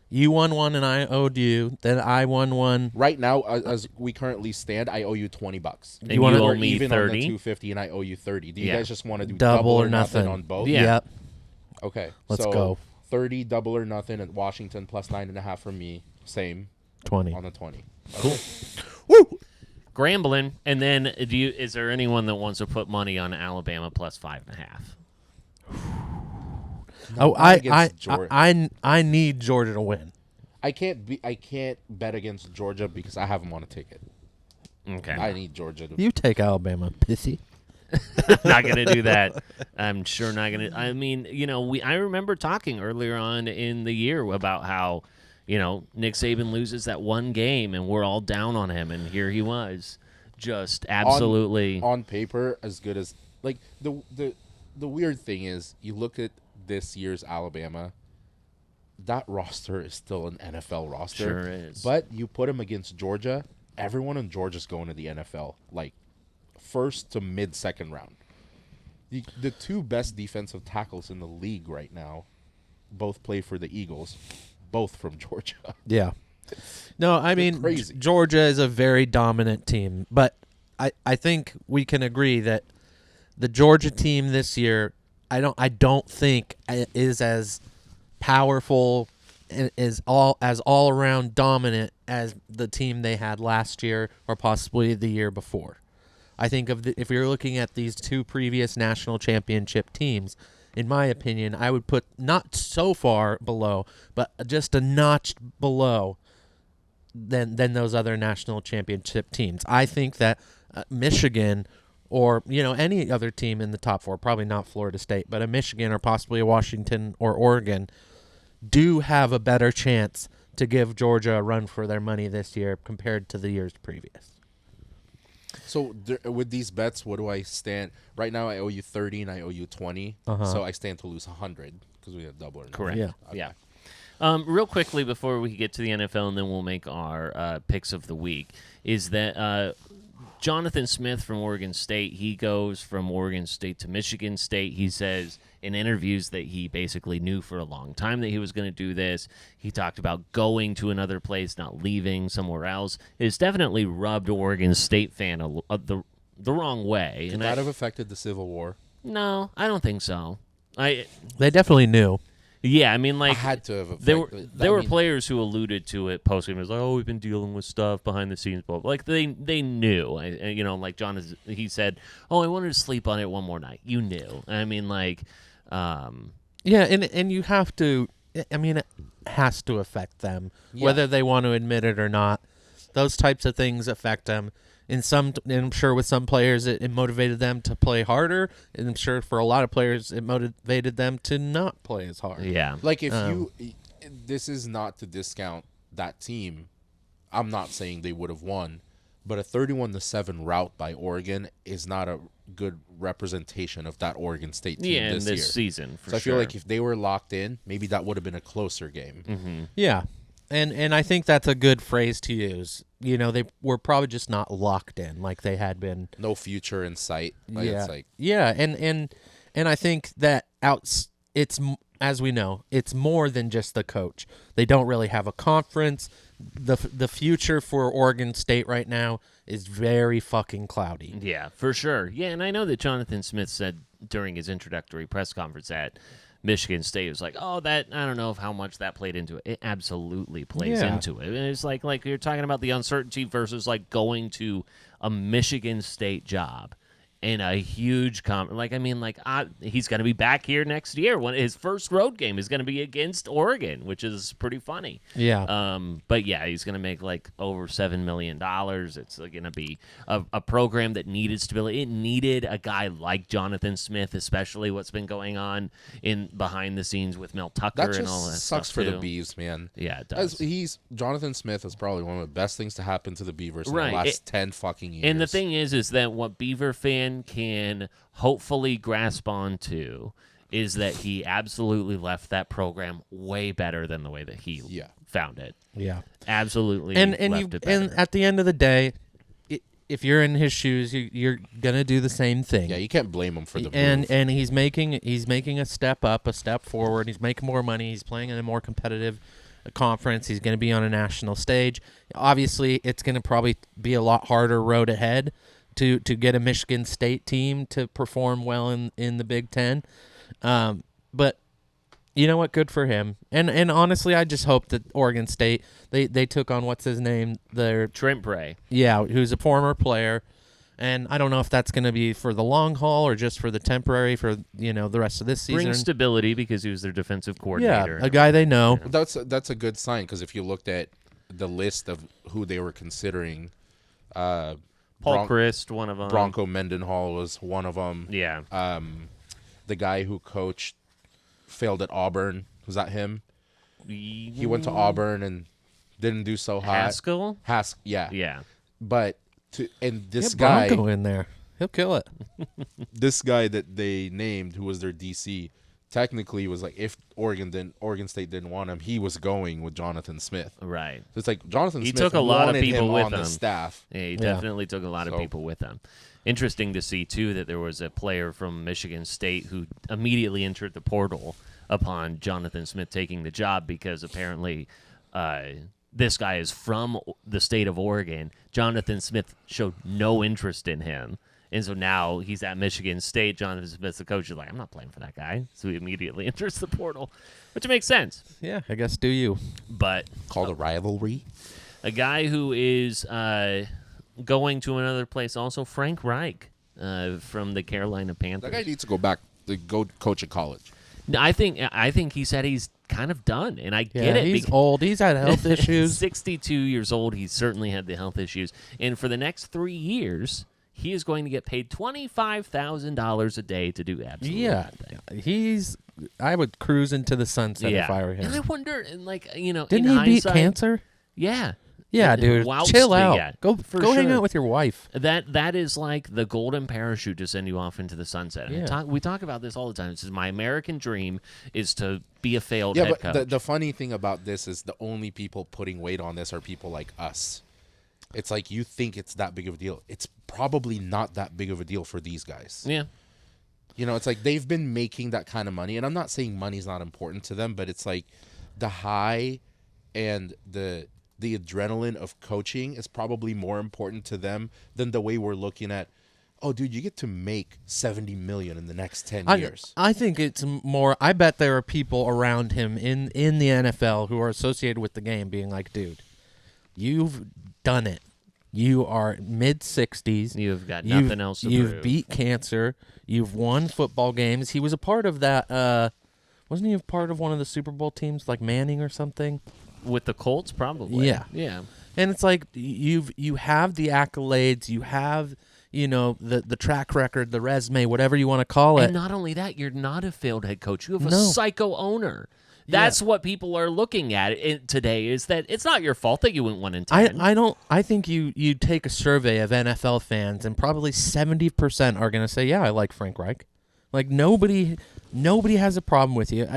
you won one and I owed you. Then I won one. right now, as we currently stand, I owe you $20. and you wanna- owe We're me even on the 30. 250, and I owe you 30. Do you Yeah. guys just want to do Double or nothing nothing on both? Yeah. Yep. Okay. Let's so go. 30 double or nothing at Washington plus 9.5 for me. Same 20. on the 20. Cool. Woo! Grambling, and then is there anyone that wants to put money on Alabama plus 5.5? Oh, Not I against Georgia. I need Georgia to win. I can't bet against Georgia because I have them on a ticket. Okay, I need Georgia to. You take Alabama, pissy. not gonna do that. I'm sure not gonna. I mean, I remember talking earlier on in the year about how, Nick Saban loses that one game and we're all down on him, and here he was, just absolutely on paper as good as like the weird thing is you look at this year's Alabama. That roster is still an NFL roster. Sure is. But you put him against Georgia, everyone in Georgia's going to the NFL, like first to mid-second round. The two best defensive tackles in the league right now both play for the Eagles, both from Georgia. Yeah. No, I mean crazy. Georgia is a very dominant team, but I think we can agree that the Georgia team this year, I don't think is as powerful and is all around dominant as the team they had last year or possibly the year before. I think if you're looking at these two previous national championship teams, in my opinion, I would put not so far below, but just a notch below than those other national championship teams. I think that Michigan or any other team in the top 4, probably not Florida State, but a Michigan or possibly a Washington or Oregon do have a better chance to give Georgia a run for their money this year compared to the years previous. So with these bets, what do I stand? Right now, I owe you 30 and I owe you 20. So I stand to lose 100 because we have double or nothing. correct. Yeah. Okay. Yeah. Real quickly before we get to the NFL, and then we'll make our picks of the week, is that Jonathan Smith from Oregon State, he goes from Oregon State to Michigan State. He says in interviews that he basically knew for a long time that he was going to do this. He talked about going to another place, not leaving somewhere else. It's definitely rubbed Oregon State fan the wrong way. Could that have affected the Civil War? No, I don't think so. They definitely knew. Yeah, I mean, I like, had to have there were affected. there were players who alluded to it post game. It was like, oh, we've been dealing with stuff behind the scenes, but like they knew. Like John he said, oh, I wanted to sleep on it one more night. You knew. I mean, like, Yeah, and you have to. I mean, it has to affect them, whether they want to admit it or not. Those types of things affect them. And I'm sure with some players it motivated them to play harder. And I'm sure for a lot of players it motivated them to not play as hard. yeah, Like if this is not to discount that team. I'm not saying they would have won, but a 31-7 rout by Oregon is not a good representation of that Oregon State team yeah, in this this year. season. For So I sure. feel like if they were locked in, maybe that would have been a closer game. Mm-hmm. Yeah. And I think that's a good phrase to use. They were probably just not locked in like they had been. No future in sight. Like, Yeah. It's like, Yeah, and I think that it's, as we know, it's more than just the coach. They don't really have a conference. The future for Oregon State right now is very fucking cloudy. Yeah, for sure. Yeah, and I know that Jonathan Smith said during his introductory press conference that Michigan State was like, oh, that I don't know if how much that played into it. It absolutely plays into it. And it's like you're talking about the uncertainty versus like going to a Michigan State job in a huge he's going to be back here next year when his first road game is going to be against Oregon, which is pretty funny. Yeah. But yeah, he's going to make like over $7 million. It's going to be a program that needed stability. It needed a guy like Jonathan Smith, especially what's been going on in behind the scenes with Mel Tucker That and all that just stuff sucks for too. the Bees, man. Yeah, it does. Jonathan Smith is probably one of the best things to happen to the Beavers in the Right. last 10 fucking years. And the thing is that what Beaver fan can hopefully grasp onto is that he absolutely left that program way better than the way that he found it. Yeah. Absolutely. And left it better. and at the end of the day, if you're in his shoes, you're gonna do the same thing. Yeah, you can't blame him for the and move. he's making a step up, a step forward. He's making more money. He's playing in a more competitive conference. He's going to be on a national stage. Obviously, it's going to probably be a lot harder road ahead to get a Michigan State team to perform well in the Big Ten. But you know what? Good for him. And honestly, I just hope that Oregon State they took on what's his name, their Trent Bray. Yeah, who's a former player. And I don't know if that's going to be for the long haul or just for the temporary for the rest of this season. Brings stability because he was their defensive coordinator. Yeah, a guy they know. That's a good sign because if you looked at the list of who they were considering, Paul Christ, one of them. Bronco Mendenhall was one of them. Yeah. The guy who failed at Auburn, was that him? He went to Auburn and didn't do so hot. Haskell? Yeah. Yeah. But this Get guy Bronco in there, he'll kill it. This guy that they named, who was their DC, technically was like if Oregon State didn't want him, he was going with Jonathan Smith. Right. So it's like Jonathan Smith took a lot of wanted people him with on him. the staff. Yeah, he definitely took a lot of people with him. Interesting to see, too, that there was a player from Michigan State who immediately entered the portal upon Jonathan Smith taking the job because apparently this guy is from the state of Oregon. Jonathan Smith showed no interest in him. And so now he's at Michigan State. Jonathan Smith, the coach, is like, I'm not playing for that guy. So he immediately enters the portal, which makes sense. Yeah, I guess do you. But Called a rivalry. a guy who is going to another place also, Frank Reich from the Carolina Panthers. That guy needs to go back to go coach at college. No, I think he said he's kind of done, and I get it. He's old. He's had health issues. 62 years old. He certainly had the health issues. And for the next 3 years, he is going to get paid $25,000 a day to do absolutely nothing. I would cruise into the sunset if I were him. And I wonder, and Didn't in he beat hindsight- cancer? Yeah. Yeah, dude. Whilst Chill they out. get- Go for hang sure. out with your wife. That is like the golden parachute to send you off into the sunset. Yeah. We talk about this all the time. This is my American dream is to be a failed Yeah, head but coach. the funny thing about this is the only people putting weight on this are people like us. It's like you think it's that big of a deal. It's probably not that big of a deal for these guys. Yeah. It's like they've been making that kind of money. And I'm not saying money's not important to them, but it's like the high and the adrenaline of coaching is probably more important to them than the way we're looking at, oh, dude, you get to make $70 million in the next 10 years. I think it's more. I bet there are people around him in the NFL who are associated with the game being like, dude, you've done it. You are mid-60s. You've got nothing else to You've prove. beat cancer. You've won football games. He was a part of that. Wasn't he a part of one of the Super Bowl teams, like Manning or something? With the Colts, probably. Yeah. Yeah. And it's like you have the accolades. You have the track record, the resume, whatever you want to call it. And not only that, you're not a failed head coach. You have a No. psycho owner. That's what people are looking at today. Is that it's not your fault that you went 1-10. I think you take a survey of NFL fans and probably 70% are going to say, yeah, I like Frank Reich. Like nobody has a problem with you.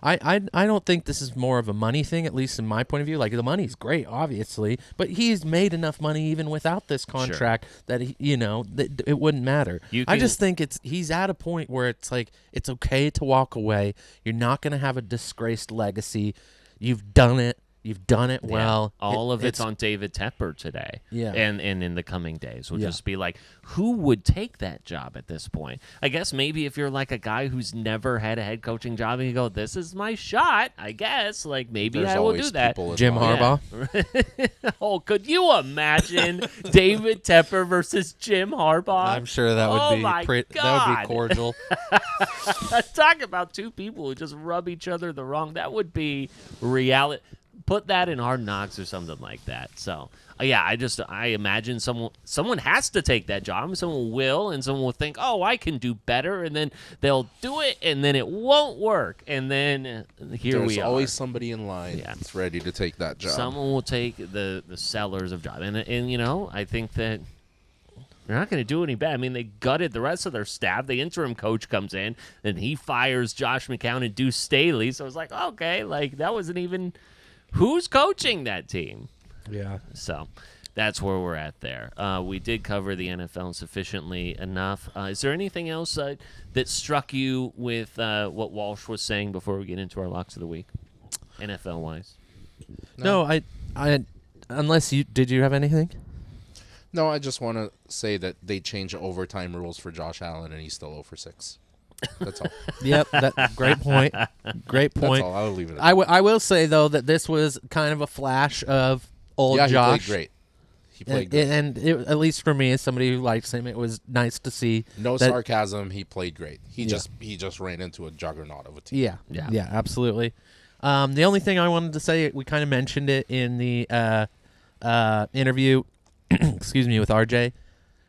I don't think this is more of a money thing, at least in my point of view. Like the money's great, obviously, but he's made enough money even without this contract that that it wouldn't matter. I just think he's at a point where it's like it's okay to walk away. You're not going to have a disgraced legacy. You've done it. You've done it well. All of it's on David Tepper today. Yeah. And in the coming days. We'll just be like, who would take that job at this point? I guess maybe if you're like a guy who's never had a head coaching job and you go, this is my shot, I guess. Like, maybe There's I will always do that. people in Jim line. Harbaugh. Oh, could you imagine David Tepper versus Jim Harbaugh? I'm sure that Oh would be my that would God. be cordial. Talk about two people who just rub each other the wrong. That would be reality. Put that in Hard Knocks or something like that. So, I imagine someone has to take that job. Someone will, and someone will think, oh, I can do better, and then they'll do it, and then it won't work, and then here There's we are. always somebody in line that's ready to take that job. Someone will take the sellers of job, and I think that they're not going to do any bad. I mean, they gutted the rest of their staff. The interim coach comes in, and he fires Josh McCown and Deuce Staley. So it's like, okay, like that wasn't even who's coaching that team. Yeah. So that's where we're at there. We did cover the NFL sufficiently enough. Is there anything else that struck you with what Walsh was saying before we get into our locks of the week, NFL wise? No, I unless did you have anything? No, I just want to say that they changed the overtime rules for Josh Allen, and he's still 0 for 6. That's all. Yep, great point. Great point. That's all. I'll leave it at that. I will say, though, that this was kind of a flash of old Yeah, Josh. he played great. He played great. And at least for me, as somebody who likes him, it was nice to see. No that, sarcasm. He played great. He just ran into a juggernaut of a team. Yeah, absolutely. The only thing I wanted to say, we kind of mentioned it in the interview, excuse me, with RJ.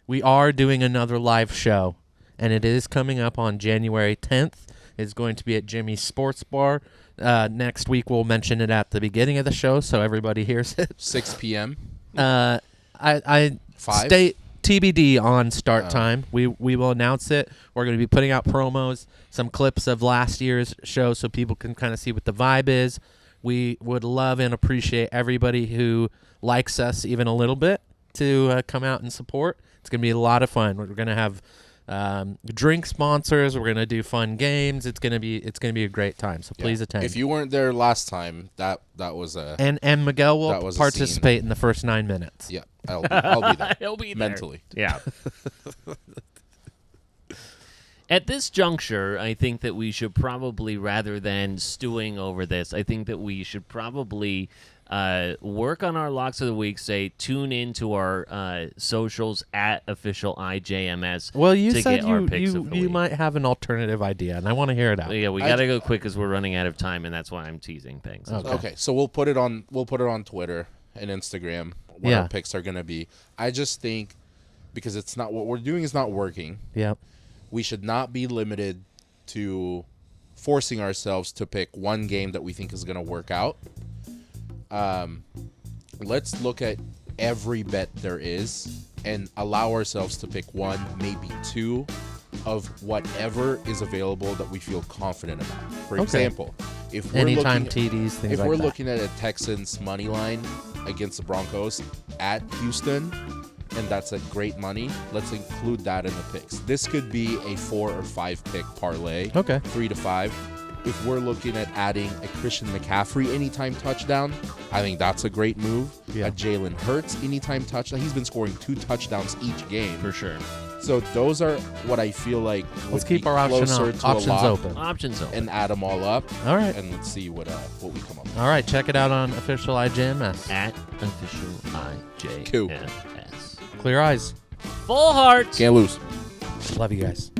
We are doing another live show, and it is coming up on January 10th. It's going to be at Jimmy's Sports Bar. Next week, we'll mention it at the beginning of the show so everybody hears it. 6 p.m. I 5? state TBD on start time. We will announce it. We're going to be putting out promos, some clips of last year's show so people can kind of see what the vibe is. We would love and appreciate everybody who likes us even a little bit to come out and support. It's going to be a lot of fun. We're going to have drink sponsors. We're going to do fun games. It's going to be a great time. So please attend. If you weren't there last time, that was a and Miguel will was a participate in the first 9 minutes. yeah. I'll be there. He'll be there. mentally. Yeah. At this juncture, I think that we should probably, rather than stewing over this, I think that we should probably work on our locks of the week. Say, tune into our socials at official IJMS. Well, you to said get our picks of the you week. might have an alternative idea, and I want to hear it out. Yeah, we got to go quick because we're running out of time, and that's why I'm teasing things. Okay, so we'll put it on Twitter and Instagram. What our picks are gonna be. I just think because it's not what we're doing is not working. Yep. We should not be limited to forcing ourselves to pick one game that we think is going to work out. Let's look at every bet there is and allow ourselves to pick one, maybe two of whatever is available that we feel confident about. For example, if we're Anytime looking, TDs, things if like we're that. looking at a Texans money line against the Broncos at Houston, and that's at great money, let's include that in the picks. This could be a 4 or 5 pick parlay. Okay. 3 to 5. If we're looking at adding a Christian McCaffrey anytime touchdown, I think that's a great move. Yeah. A Jalen Hurts anytime touchdown. He's been scoring 2 touchdowns each game. For sure. So those are what I feel like would Let's keep be our closer to a options lock, open. Options open. and add them all up. All right. And let's see what we come up with. All right, check it out on official IJMS. At official IJMS. Clear eyes. Full heart. Can't lose. Love you guys.